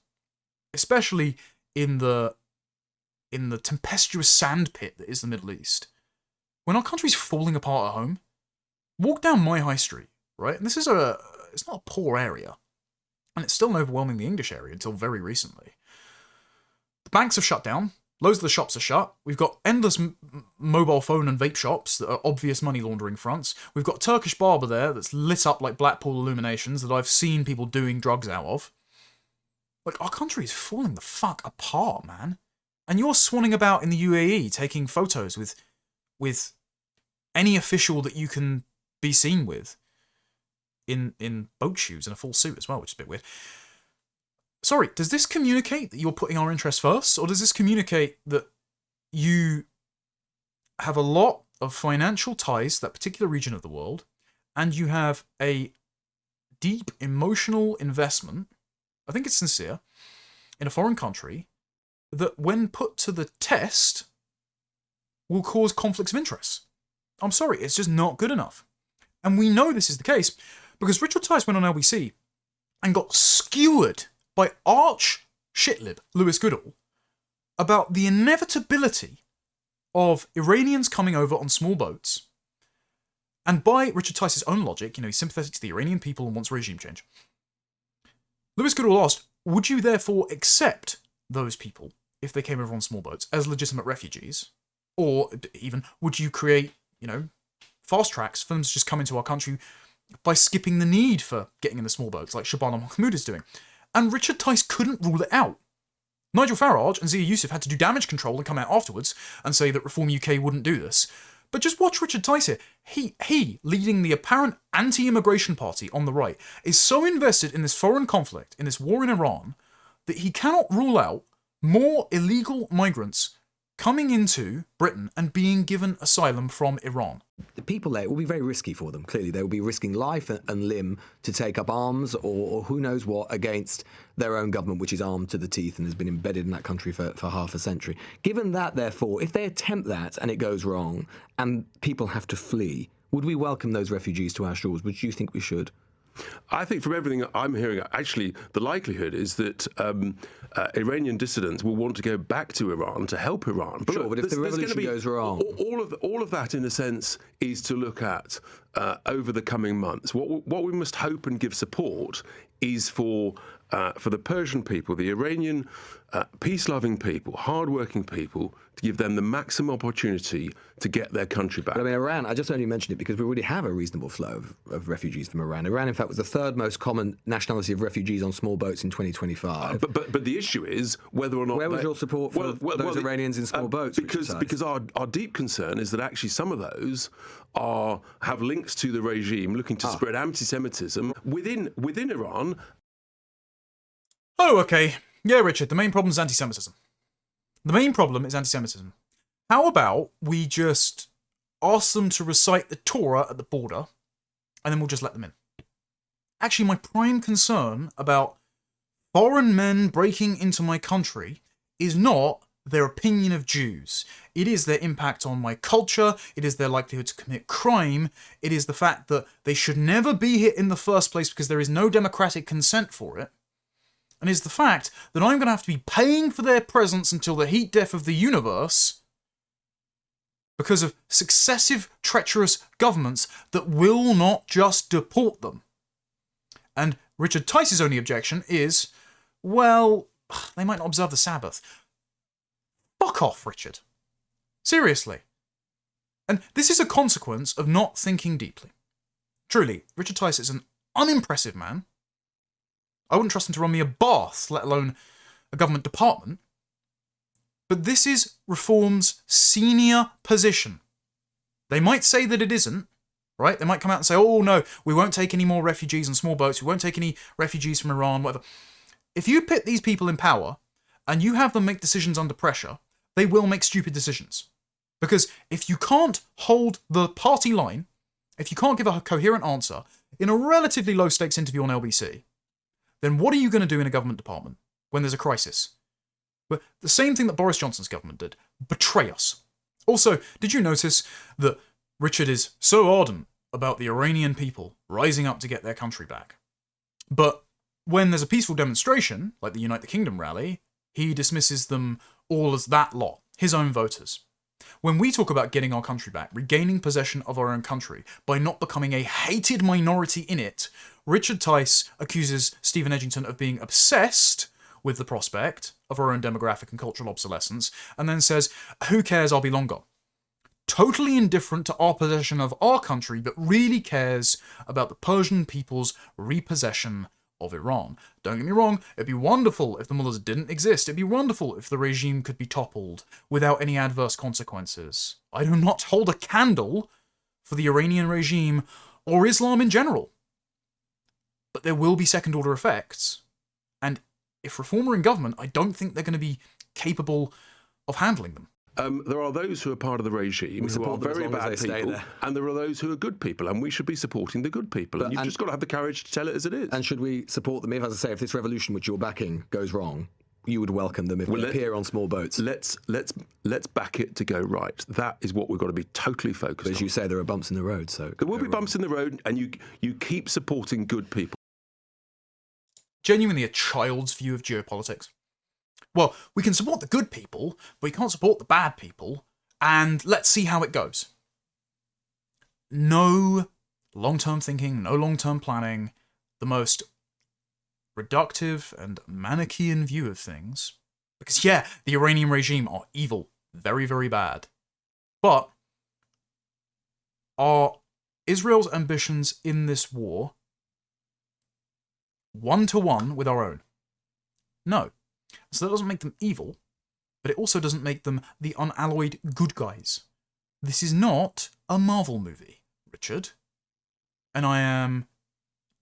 especially in the tempestuous sandpit that is the Middle East. When our country's falling apart at home, walk down my high street, right? And this is it's not a poor area, and it's still an overwhelmingly English area until very recently. The banks have shut down. Loads of the shops are shut. We've got endless mobile phone and vape shops that are obvious money laundering fronts. We've got a Turkish barber there that's lit up like Blackpool illuminations that I've seen people doing drugs out of. Like, our country is falling the fuck apart, man. And you're swanning about in the UAE taking photos with any official that you can be seen with in boat shoes and a full suit as well, which is a bit weird. Sorry, does this communicate that you're putting our interests first? Or does this communicate that you have a lot of financial ties to that particular region of the world, and you have a deep emotional investment, I think it's sincere, in a foreign country that, when put to the test, will cause conflicts of interest? I'm sorry, it's just not good enough. And we know this is the case because Richard Tice went on LBC and got skewered by arch shitlib Lewis Goodall about the inevitability of Iranians coming over on small boats. And by Richard Tice's own logic, he's sympathetic to the Iranian people and wants regime change. Lewis Goodall asked, would you therefore accept those people, if they came over on small boats, as legitimate refugees? Or even, would you create, fast tracks for them to just come into our country by skipping the need for getting in the small boats, like Shabana Mahmoud is doing? And Richard Tice couldn't rule it out. Nigel Farage and Zia Youssef had to do damage control and come out afterwards and say that Reform UK wouldn't do this. But just watch Richard Tice here. He, leading the apparent anti-immigration party on the right, is so invested in this foreign conflict, in this war in Iran, that he cannot rule out more illegal migrants coming into Britain and being given asylum from Iran. The people there, it will be very risky for them. Clearly, they will be risking life and limb to take up arms or who knows what against their own government, which is armed to the teeth and has been embedded in that country for half a century. Given that, therefore, if they attempt that and it goes wrong and people have to flee, would we welcome those refugees to our shores? Would you think we should? I think from everything I'm hearing, actually, the likelihood is that Iranian dissidents will want to go back to Iran to help Iran. But sure, but if the revolution goes wrong... All of that, in a sense, is to look at over the coming months. What we must hope and give support is for the Persian people, the Iranian peace-loving people, hard-working people, to give them the maximum opportunity to get their country back. But I mean, Iran, I just only mentioned it because we already have a reasonable flow of refugees from Iran. Iran, in fact, was the third most common nationality of refugees on small boats in 2025. But the issue is whether or not... Where was your support for those Iranians in small boats? Because our deep concern is that actually some of those have links to the regime looking to spread anti-Semitism within Iran. Oh, okay. Yeah, Richard, the main problem is anti-Semitism. The main problem is anti-Semitism. How about we just ask them to recite the Torah at the border, and then we'll just let them in? Actually, my prime concern about foreign men breaking into my country is not their opinion of Jews. It is their impact on my culture, it is their likelihood to commit crime, it is the fact that they should never be here in the first place because there is no democratic consent for it, and is the fact that I'm going to have to be paying for their presence until the heat death of the universe because of successive treacherous governments that will not just deport them. And Richard Tice's only objection is, well, they might not observe the Sabbath. Fuck off, Richard. Seriously. And this is a consequence of not thinking deeply. Truly, Richard Tice is an unimpressive man. I wouldn't trust him to run me a bath, let alone a government department. But this is Reform's senior position. They might say that it isn't, right? They might come out and say, oh no, we won't take any more refugees on small boats, we won't take any refugees from Iran, whatever. If you put these people in power, and you have them make decisions under pressure, they will make stupid decisions. Because if you can't hold the party line, if you can't give a coherent answer in a relatively low-stakes interview on LBC, then what are you going to do in a government department when there's a crisis? Well, the same thing that Boris Johnson's government did. Betray us. Also, did you notice that Richard is so ardent about the Iranian people rising up to get their country back? But when there's a peaceful demonstration, like the Unite the Kingdom rally, he dismisses them all as that lot, his own voters. When we talk about getting our country back, regaining possession of our own country, by not becoming a hated minority in it, Richard Tice accuses Stephen Edgington of being obsessed with the prospect of our own demographic and cultural obsolescence, and then says, who cares, I'll be long gone. Totally indifferent to our possession of our country, but really cares about the Persian people's repossession of Iran. Don't get me wrong, it'd be wonderful if the mullahs didn't exist. It'd be wonderful if the regime could be toppled without any adverse consequences. I do not hold a candle for the Iranian regime or Islam in general. But there will be second-order effects, and if Reform are in government, I don't think they're going to be capable of handling them. There are those who are part of the regime who are very bad people, and there are those who are good people, and we should be supporting the good people. And you've just got to have the courage to tell it as it is. And should we support them if, as I say, if this revolution which you're backing goes wrong, you would welcome them if they appear on small boats? Let's back it to go right. That is what we've got to be totally focused on. As you say, there are bumps in the road, so there will be bumps in the road, and you keep supporting good people. Genuinely a child's view of geopolitics. Well, we can support the good people, but we can't support the bad people, and let's see how it goes. No long-term thinking, no long-term planning, the most reductive and Manichaean view of things. Because yeah, the Iranian regime are evil, very, very bad. But are Israel's ambitions in this war one-to-one with our own? No. So that doesn't make them evil, but it also doesn't make them the unalloyed good guys. This is not a Marvel movie, Richard. And I am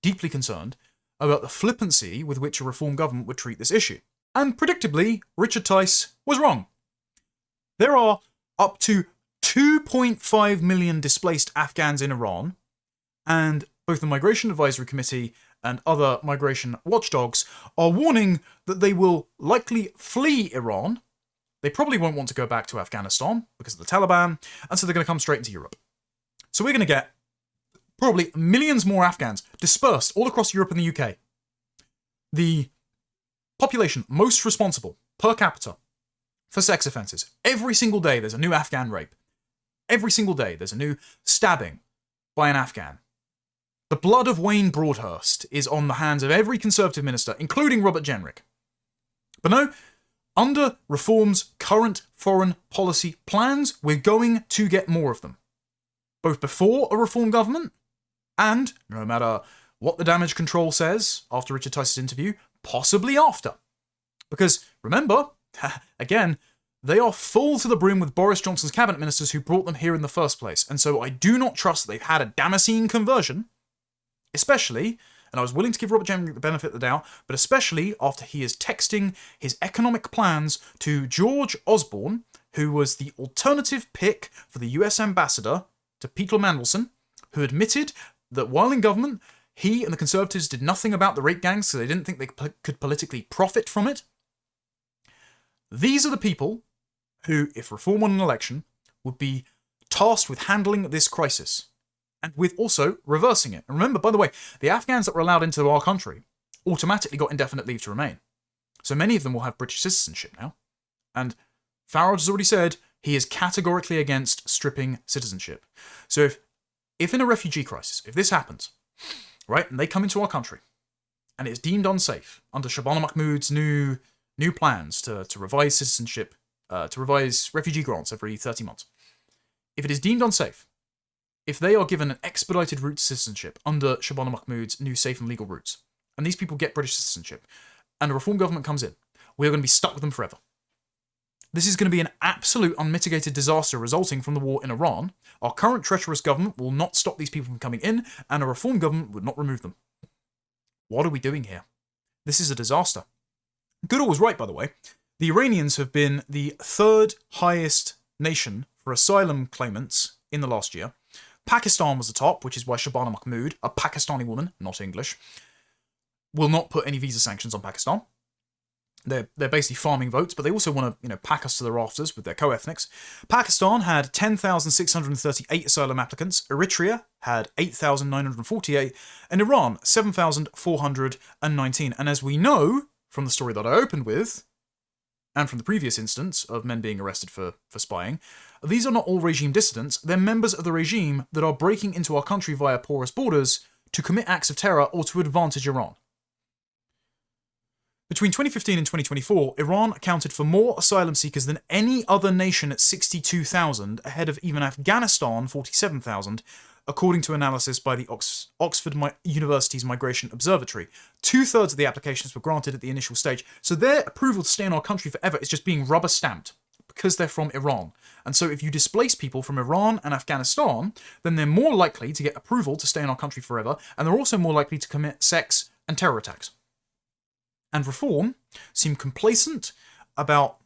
deeply concerned about the flippancy with which a reform government would treat this issue. And predictably, Richard Tice was wrong. There are up to 2.5 million displaced Afghans in Iran, and both the Migration Advisory Committee and other migration watchdogs are warning that they will likely flee Iran. They probably won't want to go back to Afghanistan because of the Taliban, and so they're going to come straight into Europe. So we're going to get probably millions more Afghans dispersed all across Europe and the UK. The population most responsible per capita for sex offences. Every single day there's a new Afghan rape. Every single day there's a new stabbing by an Afghan. The blood of Wayne Broadhurst is on the hands of every Conservative minister, including Robert Jenrick. But no, under Reform's current foreign policy plans, we're going to get more of them. Both before a Reform government, and, no matter what the damage control says after Richard Tice's interview, possibly after. Because, remember, again, they are full to the brim with Boris Johnson's cabinet ministers who brought them here in the first place, and so I do not trust that they've had a Damascene conversion, especially, and I was willing to give Robert Jenrick the benefit of the doubt, but especially after he is texting his economic plans to George Osborne, who was the alternative pick for the US ambassador to Peter Mandelson, who admitted that while in government, he and the Conservatives did nothing about the rape gangs, so they didn't think they could politically profit from it. These are the people who, if Reform won an election, would be tasked with handling this crisis, and with also reversing it. And remember, by the way, the Afghans that were allowed into our country automatically got indefinite leave to remain. So many of them will have British citizenship now. And Farage has already said he is categorically against stripping citizenship. So if in a refugee crisis, if this happens, right, and they come into our country, and it's deemed unsafe under Shabana Mahmood's new plans to revise citizenship, to revise refugee grants every 30 months, if it is deemed unsafe, if they are given an expedited route to citizenship under Shabana Mahmood's new safe and legal routes, and these people get British citizenship, and a Reform government comes in, we are going to be stuck with them forever. This is going to be an absolute unmitigated disaster resulting from the war in Iran. Our current treacherous government will not stop these people from coming in, and a Reform government would not remove them. What are we doing here? This is a disaster. Goodall was right, by the way. The Iranians have been the third highest nation for asylum claimants in the last year. Pakistan was the top, which is why Shabana Mahmood, a Pakistani woman, not English, will not put any visa sanctions on Pakistan. They're basically farming votes, but they also want to, pack us to the rafters with their co-ethnics. Pakistan had 10,638 asylum applicants. Eritrea had 8,948. And Iran, 7,419. And as we know from the story that I opened with, and from the previous instance of men being arrested for spying, these are not all regime dissidents. They're members of the regime that are breaking into our country via porous borders to commit acts of terror or to advantage Iran. Between 2015 and 2024, Iran accounted for more asylum seekers than any other nation at 62,000, ahead of even Afghanistan, 47,000, according to analysis by the Oxford University's Migration Observatory. 2/3 of the applications were granted at the initial stage, so their approval to stay in our country forever is just being rubber-stamped, because they're from Iran. And so if you displace people from Iran and Afghanistan, then they're more likely to get approval to stay in our country forever, and they're also more likely to commit sex and terror attacks. And Reform seem complacent about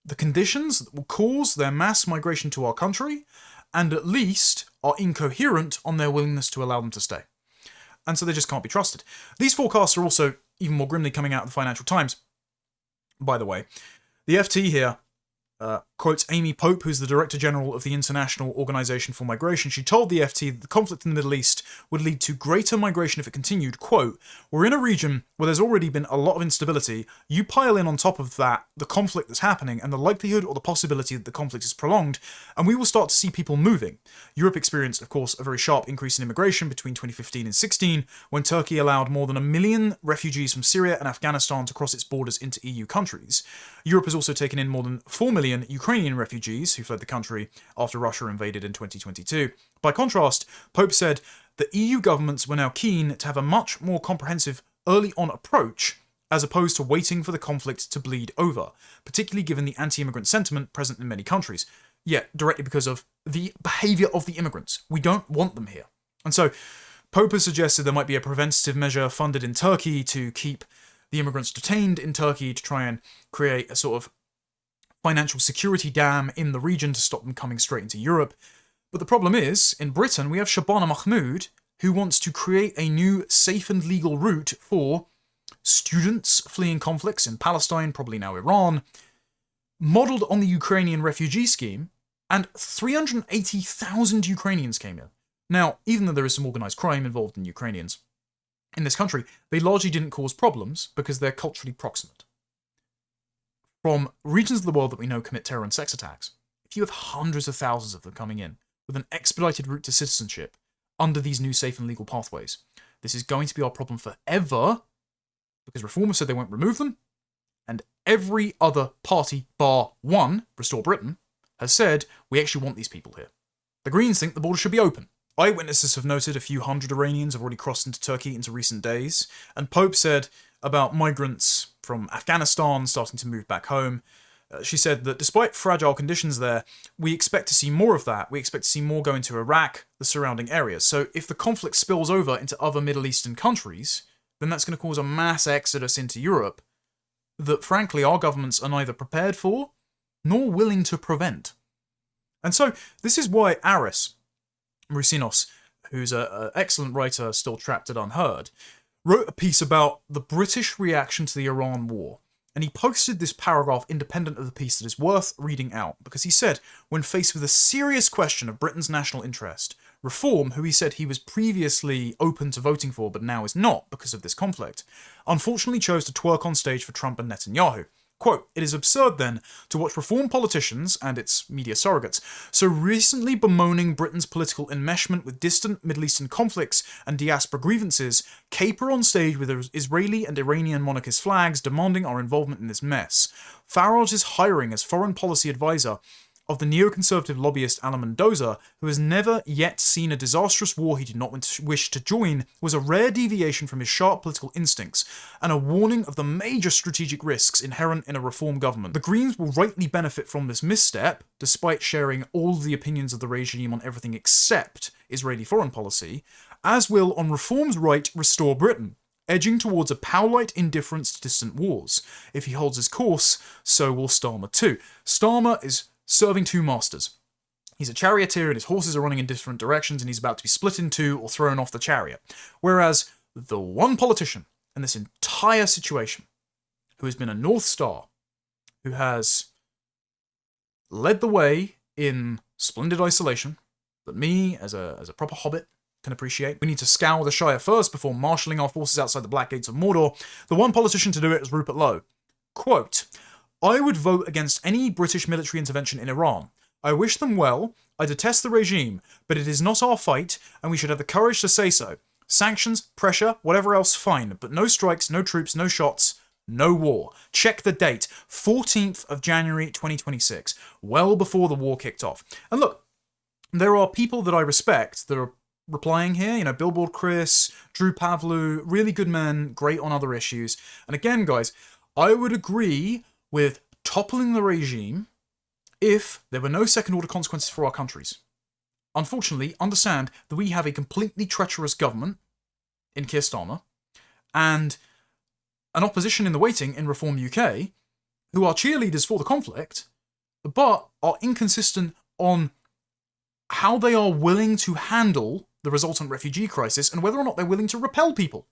the conditions that will cause their mass migration to our country, and at least are incoherent on their willingness to allow them to stay. And so they just can't be trusted. These forecasts are also even more grimly coming out of the Financial Times, by the way. The FT here quotes Amy Pope, who's the Director General of the International Organization for Migration. She told the FT that the conflict in the Middle East would lead to greater migration if it continued. Quote, "We're in a region where there's already been a lot of instability. You pile in on top of that the conflict that's happening and the likelihood or the possibility that the conflict is prolonged, and we will start to see people moving." Europe experienced, of course, a very sharp increase in immigration between 2015 and 16, when Turkey allowed more than 1 million refugees from Syria and Afghanistan to cross its borders into EU countries. Europe has also taken in more than 4 million million Ukrainian refugees who fled the country after Russia invaded in 2022. By contrast, Pope said the EU governments were now keen to have a much more comprehensive early-on approach as opposed to waiting for the conflict to bleed over, particularly given the anti-immigrant sentiment present in many countries. Yet, directly because of the behaviour of the immigrants. We don't want them here. And so, Pope has suggested there might be a preventative measure funded in Turkey to keep the immigrants detained in Turkey to try and create a sort of financial security dam in the region to stop them coming straight into Europe. But the problem is, in Britain, we have Shabana Mahmood, who wants to create a new safe and legal route for students fleeing conflicts in Palestine, probably now Iran, modelled on the Ukrainian refugee scheme, and 380,000 Ukrainians came in. Now, even though there is some organised crime involved in Ukrainians in this country, they largely didn't cause problems because they're culturally proximate. From regions of the world that we know commit terror and sex attacks, if you have hundreds of thousands of them coming in with an expedited route to citizenship under these new safe and legal pathways, this is going to be our problem forever because reformers said they won't remove them, and every other party bar one, Restore Britain, has said we actually want these people here. The Greens think the border should be open. Eyewitnesses have noted a few hundred Iranians have already crossed into Turkey into recent days, and Pope said about migrants from Afghanistan starting to move back home. She said that despite fragile conditions there, we expect to see more of that. We expect to see more going to Iraq, the surrounding areas. So if the conflict spills over into other Middle Eastern countries, then that's going to cause a mass exodus into Europe that, frankly, our governments are neither prepared for nor willing to prevent. And so this is why Aris Mousinos, who's an excellent writer still trapped at Unheard, wrote a piece about the British reaction to the Iran war. And he posted this paragraph independent of the piece that is worth reading out, because he said, when faced with a serious question of Britain's national interest, Reform, who he said he was previously open to voting for but now is not because of this conflict, unfortunately chose to twerk on stage for Trump and Netanyahu. Quote, "It is absurd then to watch Reform politicians, and its media surrogates, so recently bemoaning Britain's political enmeshment with distant Middle Eastern conflicts and diaspora grievances, caper on stage with Israeli and Iranian monarchist flags demanding our involvement in this mess. Farage's hiring as foreign policy advisor of the neoconservative lobbyist Alan Mendoza, who has never yet seen a disastrous war he did not wish to join, was a rare deviation from his sharp political instincts, and a warning of the major strategic risks inherent in a reform government. The Greens will rightly benefit from this misstep, despite sharing all the opinions of the regime on everything except Israeli foreign policy, as will on Reform's right Restore Britain, edging towards a Powlite indifference to distant wars. If he holds his course, so will Starmer too. Starmer is serving two masters. He's a charioteer and his horses are running in different directions and he's about to be split in two or thrown off the chariot. Whereas the one politician in this entire situation, who has been a North Star, who has led the way in splendid isolation, that me, as a proper hobbit, can appreciate. We need to scour the Shire first before marshalling our forces outside the Black Gates of Mordor. The one politician to do it is Rupert Lowe. Quote, "I would vote against any British military intervention in Iran. I wish them well, I detest the regime, but it is not our fight, and we should have the courage to say so. Sanctions, pressure, whatever else, fine, but no strikes, no troops, no shots, no war." Check the date, 14th of January 2026, well before the war kicked off. And look, there are people that I respect that are replying here, Billboard Chris, Drew Pavlou, really good men, great on other issues. And again, guys, I would agree with toppling the regime if there were no second-order consequences for our countries. Unfortunately, understand that we have a completely treacherous government in Keir Starmer and an opposition in the waiting in Reform UK who are cheerleaders for the conflict, but are inconsistent on how they are willing to handle the resultant refugee crisis and whether or not they're willing to repel people.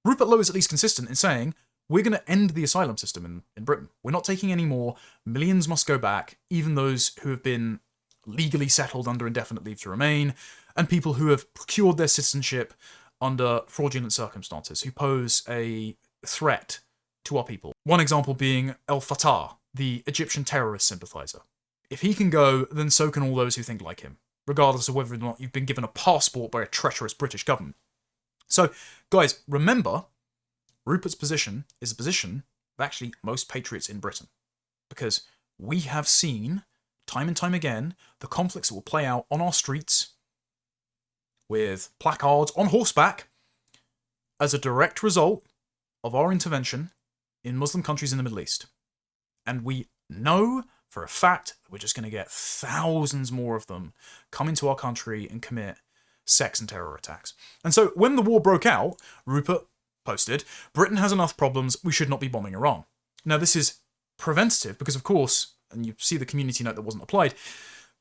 Rupert Lowe is at least consistent in saying, we're going to end the asylum system in Britain. We're not taking any more. Millions must go back, even those who have been legally settled under indefinite leave to remain, and people who have procured their citizenship under fraudulent circumstances, who pose a threat to our people. One example being El Fattah, the Egyptian terrorist sympathiser. If he can go, then so can all those who think like him, regardless of whether or not you've been given a passport by a treacherous British government. So, guys, remember, Rupert's position is a position of actually most patriots in Britain. Because we have seen, time and time again, the conflicts that will play out on our streets with placards on horseback as a direct result of our intervention in Muslim countries in the Middle East. And we know for a fact that we're just going to get thousands more of them come into our country and commit sex and terror attacks. And so when the war broke out, Rupert posted, "Britain has enough problems, we should not be bombing Iran." Now this is preventative because, of course, and you see the community note that wasn't applied,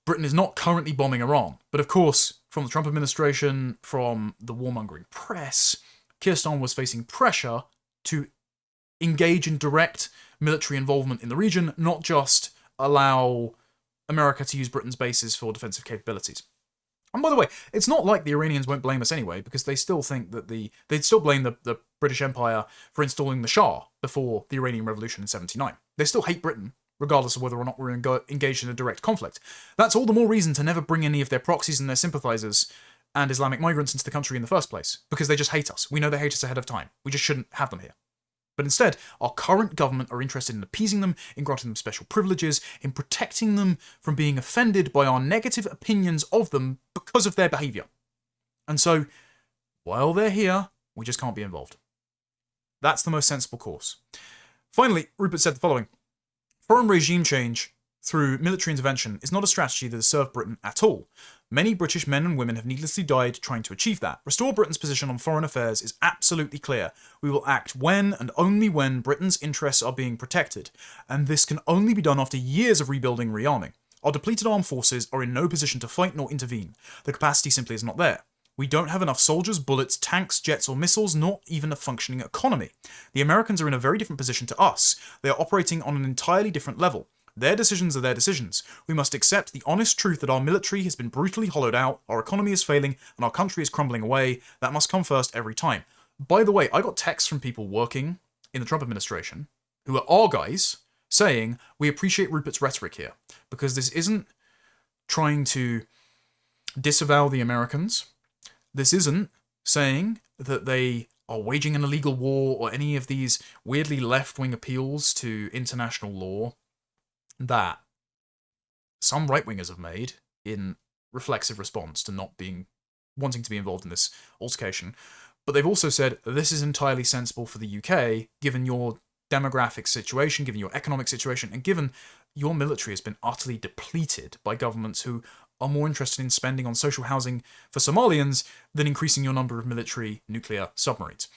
Britain is not currently bombing Iran. But of course, from the Trump administration, from the warmongering press, Keir Starmer was facing pressure to engage in direct military involvement in the region, not just allow America to use Britain's bases for defensive capabilities. And by the way, it's not like the Iranians won't blame us anyway, because they still think that they'd still blame the British Empire for installing the Shah before the Iranian Revolution in 79. They still hate Britain, regardless of whether or not we're engaged in a direct conflict. That's all the more reason to never bring any of their proxies and their sympathisers and Islamic migrants into the country in the first place, because they just hate us. We know they hate us ahead of time. We just shouldn't have them here. But instead, our current government are interested in appeasing them, in granting them special privileges, in protecting them from being offended by our negative opinions of them because of their behaviour. And so, while they're here, we just can't be involved. That's the most sensible course. Finally, Rupert said the following: "Foreign regime change through military intervention is not a strategy that has served Britain at all. Many British men and women have needlessly died trying to achieve that. Restore Britain's position on foreign affairs is absolutely clear. We will act when and only when Britain's interests are being protected, and this can only be done after years of rebuilding and rearming. Our depleted armed forces are in no position to fight nor intervene. The capacity simply is not there. We don't have enough soldiers, bullets, tanks, jets or missiles, not even a functioning economy. The Americans are in a very different position to us. They are operating on an entirely different level. Their decisions are their decisions. We must accept the honest truth that our military has been brutally hollowed out, our economy is failing, and our country is crumbling away. That must come first every time." By the way, I got texts from people working in the Trump administration, who are our guys, saying, "We appreciate Rupert's rhetoric here, because this isn't trying to disavow the Americans. This isn't saying that they are waging an illegal war or any of these weirdly left-wing appeals to international law that some right-wingers have made in reflexive response to not wanting to be involved in this altercation. But they've also said this is entirely sensible for the UK, given your demographic situation, given your economic situation, and given your military has been utterly depleted by governments who are more interested in spending on social housing for Somalians than increasing your number of military nuclear submarines."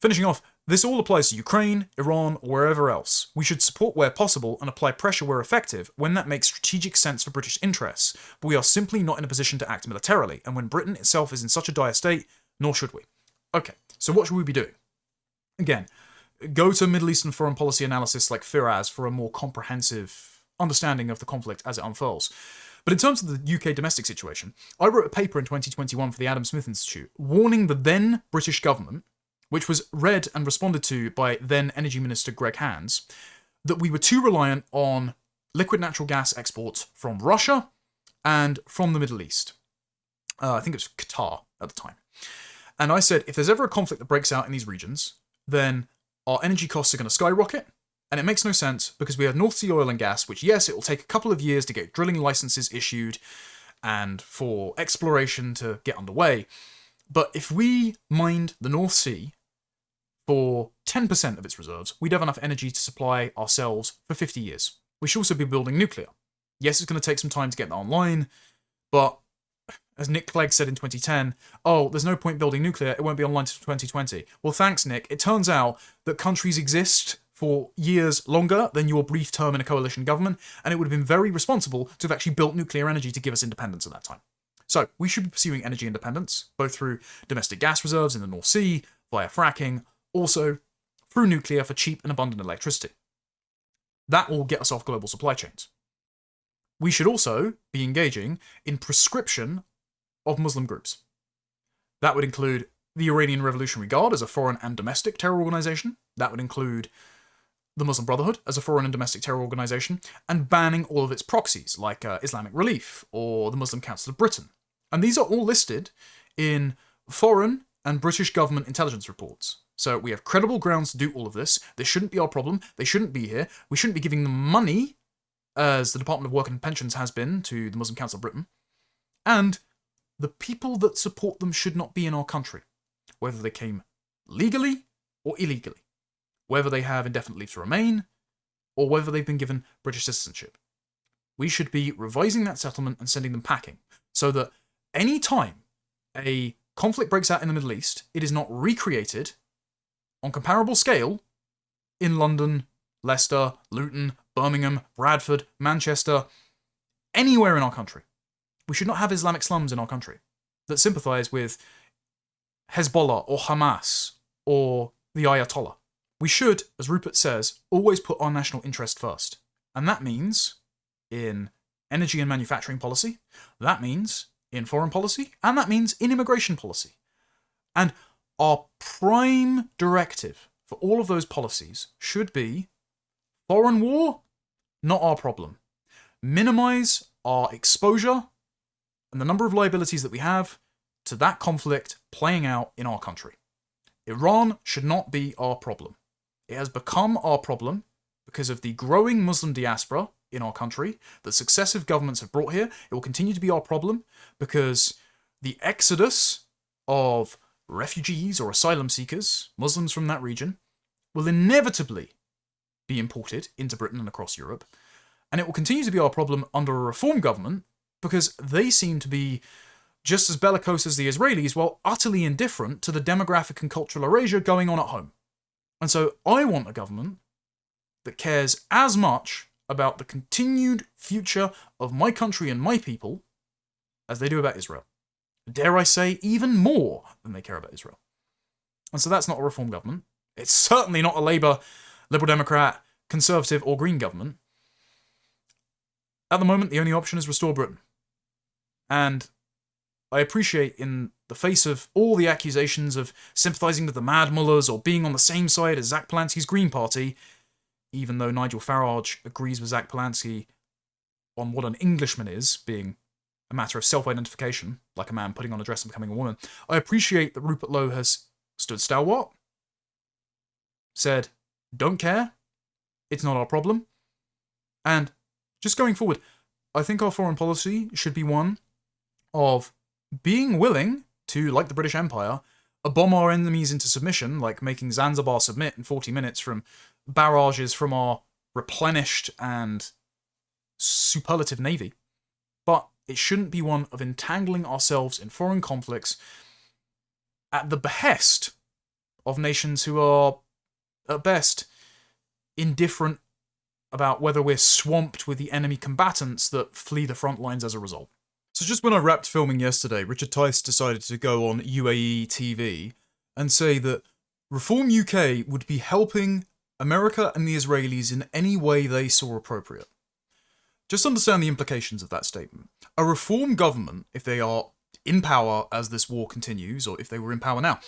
Finishing off, "This all applies to Ukraine, Iran, or wherever else. We should support where possible and apply pressure where effective when that makes strategic sense for British interests, but we are simply not in a position to act militarily, and when Britain itself is in such a dire state, nor should we." Okay, so what should we be doing? Again, go to Middle Eastern foreign policy analysis like Firaz for a more comprehensive understanding of the conflict as it unfolds. But in terms of the UK domestic situation, I wrote a paper in 2021 for the Adam Smith Institute warning the then British government, which was read and responded to by then Energy Minister Greg Hands, that we were too reliant on liquid natural gas exports from Russia and from the Middle East. I think it was Qatar at the time. And I said, if there's ever a conflict that breaks out in these regions, then our energy costs are going to skyrocket, and it makes no sense because we have North Sea oil and gas, which, yes, it will take a couple of years to get drilling licenses issued and for exploration to get underway. But if we mined the North Sea for 10% of its reserves, we'd have enough energy to supply ourselves for 50 years. We should also be building nuclear. Yes, it's going to take some time to get that online, but as Nick Clegg said in 2010, "Oh, there's no point building nuclear, it won't be online until 2020. Well, thanks, Nick. It turns out that countries exist for years longer than your brief term in a coalition government, and it would have been very responsible to have actually built nuclear energy to give us independence at that time. So, we should be pursuing energy independence, both through domestic gas reserves in the North Sea, via fracking, also through nuclear for cheap and abundant electricity. That will get us off global supply chains. We should also be engaging in proscription of Muslim groups. That would include the Iranian Revolutionary Guard as a foreign and domestic terror organisation. That would include the Muslim Brotherhood as a foreign and domestic terror organisation, and banning all of its proxies, like Islamic Relief or the Muslim Council of Britain. And these are all listed in foreign and British government intelligence reports. So we have credible grounds to do all of this. This shouldn't be our problem. They shouldn't be here. We shouldn't be giving them money, as the Department of Work and Pensions has been to the Muslim Council of Britain. And the people that support them should not be in our country, whether they came legally or illegally, whether they have indefinite leave to remain, or whether they've been given British citizenship. We should be revising that settlement and sending them packing, so that any time a conflict breaks out in the Middle East, it is not recreated on comparable scale in London, Leicester, Luton, Birmingham, Bradford, Manchester, anywhere in our country. We should not have Islamic slums in our country that sympathise with Hezbollah or Hamas or the Ayatollah. We should, as Rupert says, always put our national interest first. And that means in energy and manufacturing policy, that means in foreign policy, and that means in immigration policy. And our prime directive for all of those policies should be foreign war, not our problem. Minimise our exposure and the number of liabilities that we have to that conflict playing out in our country. Iran should not be our problem. It has become our problem because of the growing Muslim diaspora in our country that successive governments have brought here. It will continue to be our problem because the exodus of refugees or asylum seekers, Muslims from that region, will inevitably be imported into Britain and across Europe. And it will continue to be our problem under a reform government because they seem to be just as bellicose as the Israelis while utterly indifferent to the demographic and cultural erasure going on at home. And so I want a government that cares as much about the continued future of my country and my people as they do about Israel. Dare I say, even more than they care about Israel. And so that's not a reform government. It's certainly not a Labour, Liberal Democrat, Conservative or Green government. At the moment, the only option is restore Britain. And I appreciate, in the face of all the accusations of sympathising with the mad mullahs or being on the same side as Zach Polanski's Green Party, even though Nigel Farage agrees with Zach Polanski on what an Englishman is, being a matter of self-identification, like a man putting on a dress and becoming a woman, I appreciate that Rupert Lowe has stood stalwart, said, don't care, it's not our problem, and just going forward, I think our foreign policy should be one of being willing to, like the British Empire, bomb our enemies into submission, like making Zanzibar submit in 40 minutes from barrages from our replenished and superlative navy. But it shouldn't be one of entangling ourselves in foreign conflicts at the behest of nations who are, at best, indifferent about whether we're swamped with the enemy combatants that flee the front lines as a result. So just when I wrapped filming yesterday, Richard Tice decided to go on UAE TV and say that Reform UK would be helping America and the Israelis in any way they saw appropriate. Just understand the implications of that statement. A reform government, if they are in power as this war continues, or if they were in power now,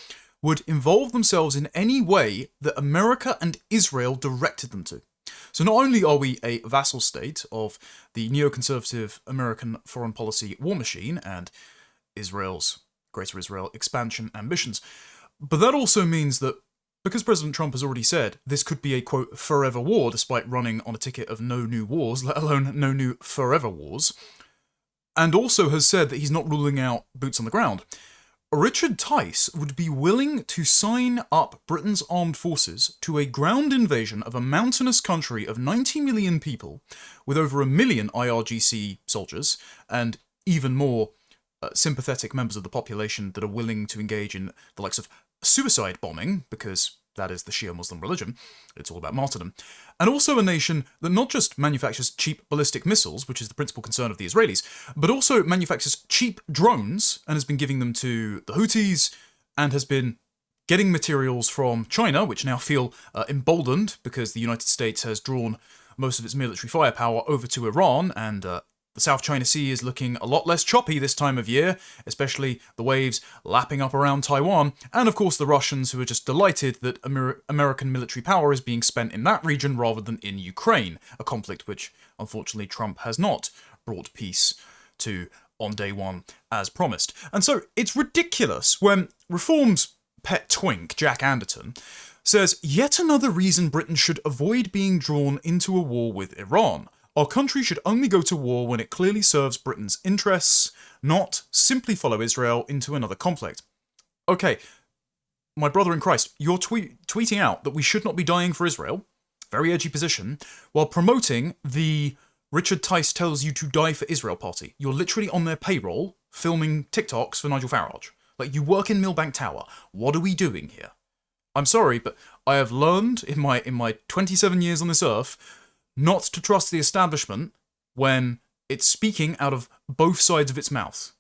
would involve themselves in any way that America and Israel directed them to. So not only are we a vassal state of the neoconservative American foreign policy war machine and Israel's Greater Israel expansion ambitions, but that also means that because President Trump has already said this could be a, quote, forever war, despite running on a ticket of no new wars, let alone no new forever wars, and also has said that he's not ruling out boots on the ground, Richard Tice would be willing to sign up Britain's armed forces to a ground invasion of a mountainous country of 90 million people, with over 1 million IRGC soldiers, and even more sympathetic members of the population that are willing to engage in the likes of suicide bombing, because that is the Shia Muslim religion, it's all about martyrdom, and also a nation that not just manufactures cheap ballistic missiles, which is the principal concern of the Israelis, but also manufactures cheap drones, and has been giving them to the Houthis, and has been getting materials from China, which now feel emboldened, because the United States has drawn most of its military firepower over to Iran, and the South China Sea is looking a lot less choppy this time of year, especially the waves lapping up around Taiwan, and of course the Russians, who are just delighted that American military power is being spent in that region rather than in Ukraine, a conflict which, unfortunately, Trump has not brought peace to on day one as promised. And so it's ridiculous when reforms pet twink, Jack Anderton, says, yet another reason Britain should avoid being drawn into a war with Iran. Our country should only go to war when it clearly serves Britain's interests, not simply follow Israel into another conflict. Okay, my brother in Christ, you're tweeting out that we should not be dying for Israel, very edgy position, while promoting the Richard Tice tells you to die for Israel party. You're literally on their payroll filming TikToks for Nigel Farage. Like, you work in Millbank Tower. What are we doing here? I'm sorry, but I have learned in my 27 years on this earth not to trust the establishment when it's speaking out of both sides of its mouth.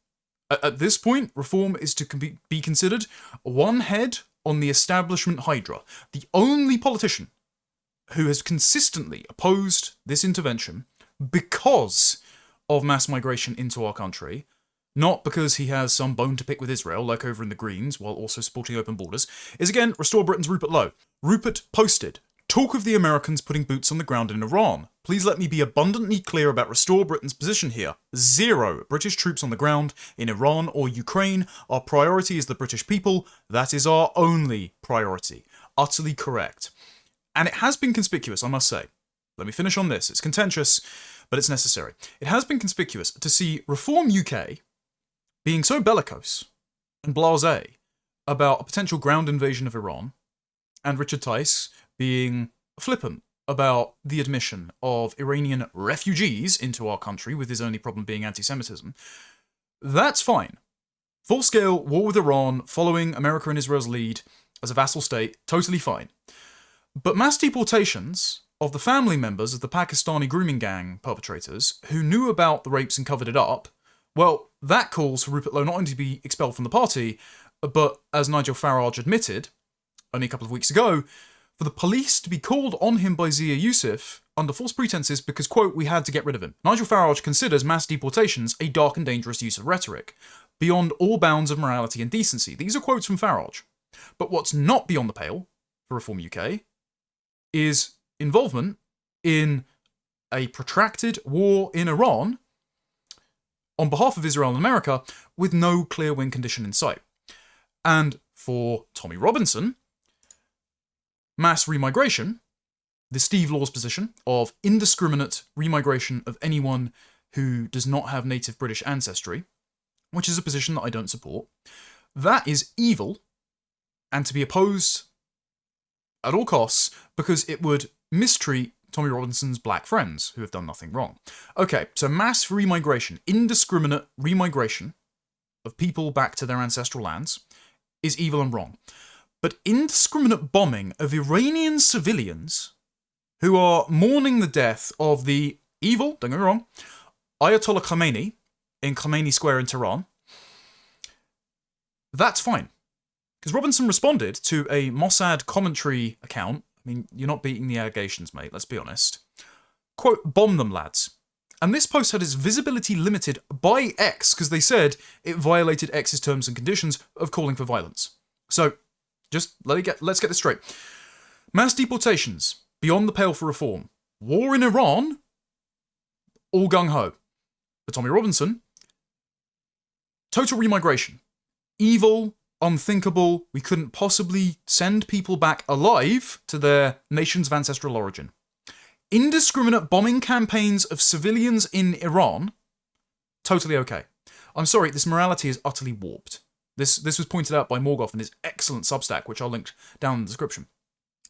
At this point, reform is to be considered one head on the establishment hydra. The only politician who has consistently opposed this intervention because of mass migration into our country, not because he has some bone to pick with Israel, like over in the Greens, while also supporting open borders, is again Restore Britain's Rupert Lowe. Rupert posted, "Talk of the Americans putting boots on the ground in Iran. Please let me be abundantly clear about Restore Britain's position here. 0 British troops on the ground in Iran or Ukraine. Our priority is the British people. That is our only priority." Utterly correct. And it has been conspicuous, I must say. Let me finish on this. It's contentious, but it's necessary. It has been conspicuous to see Reform UK being so bellicose and blasé about a potential ground invasion of Iran, and Richard Tice being flippant about the admission of Iranian refugees into our country, with his only problem being anti-Semitism. That's fine. Full-scale war with Iran, following America and Israel's lead as a vassal state, totally fine. But mass deportations of the family members of the Pakistani grooming gang perpetrators who knew about the rapes and covered it up, well, that calls for Rupert Lowe not only to be expelled from the party, but, as Nigel Farage admitted only a couple of weeks ago, for the police to be called on him by Zia Yusuf under false pretenses because, quote, we had to get rid of him. Nigel Farage considers mass deportations a dark and dangerous use of rhetoric, beyond all bounds of morality and decency. These are quotes from Farage. But what's not beyond the pale for Reform UK is involvement in a protracted war in Iran on behalf of Israel and America with no clear win condition in sight. And for Tommy Robinson, mass remigration, the Steve Law's position of indiscriminate remigration of anyone who does not have native British ancestry, which is a position that I don't support, that is evil and to be opposed at all costs because it would mistreat Tommy Robinson's black friends who have done nothing wrong. Okay, so mass remigration, indiscriminate remigration of people back to their ancestral lands is evil and wrong. But indiscriminate bombing of Iranian civilians who are mourning the death of the evil, don't get me wrong, Ayatollah Khamenei in Khamenei Square in Tehran, that's fine. Because Robinson responded to a Mossad commentary account. I mean, you're not beating the allegations, mate, let's be honest. Quote, bomb them, lads. And this post had its visibility limited by X because they said it violated X's terms and conditions of calling for violence. So, just let's get this straight. Mass deportations, beyond the pale for reform. War in Iran, all gung-ho. For Tommy Robinson, total remigration. Evil, unthinkable, we couldn't possibly send people back alive to their nations of ancestral origin. Indiscriminate bombing campaigns of civilians in Iran, totally okay. I'm sorry, this morality is utterly warped. This was pointed out by Morgoth in his excellent Substack, which I'll link down in the description.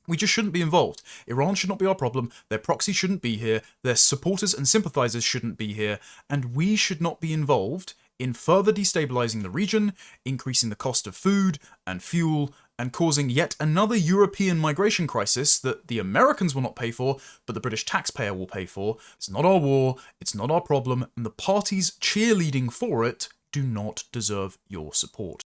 We just shouldn't be involved. Iran should not be our problem, their proxies shouldn't be here, their supporters and sympathisers shouldn't be here, and we should not be involved in further destabilising the region, increasing the cost of food and fuel, and causing yet another European migration crisis that the Americans will not pay for, but the British taxpayer will pay for. It's not our war, it's not our problem, and the parties cheerleading for it do not deserve your support.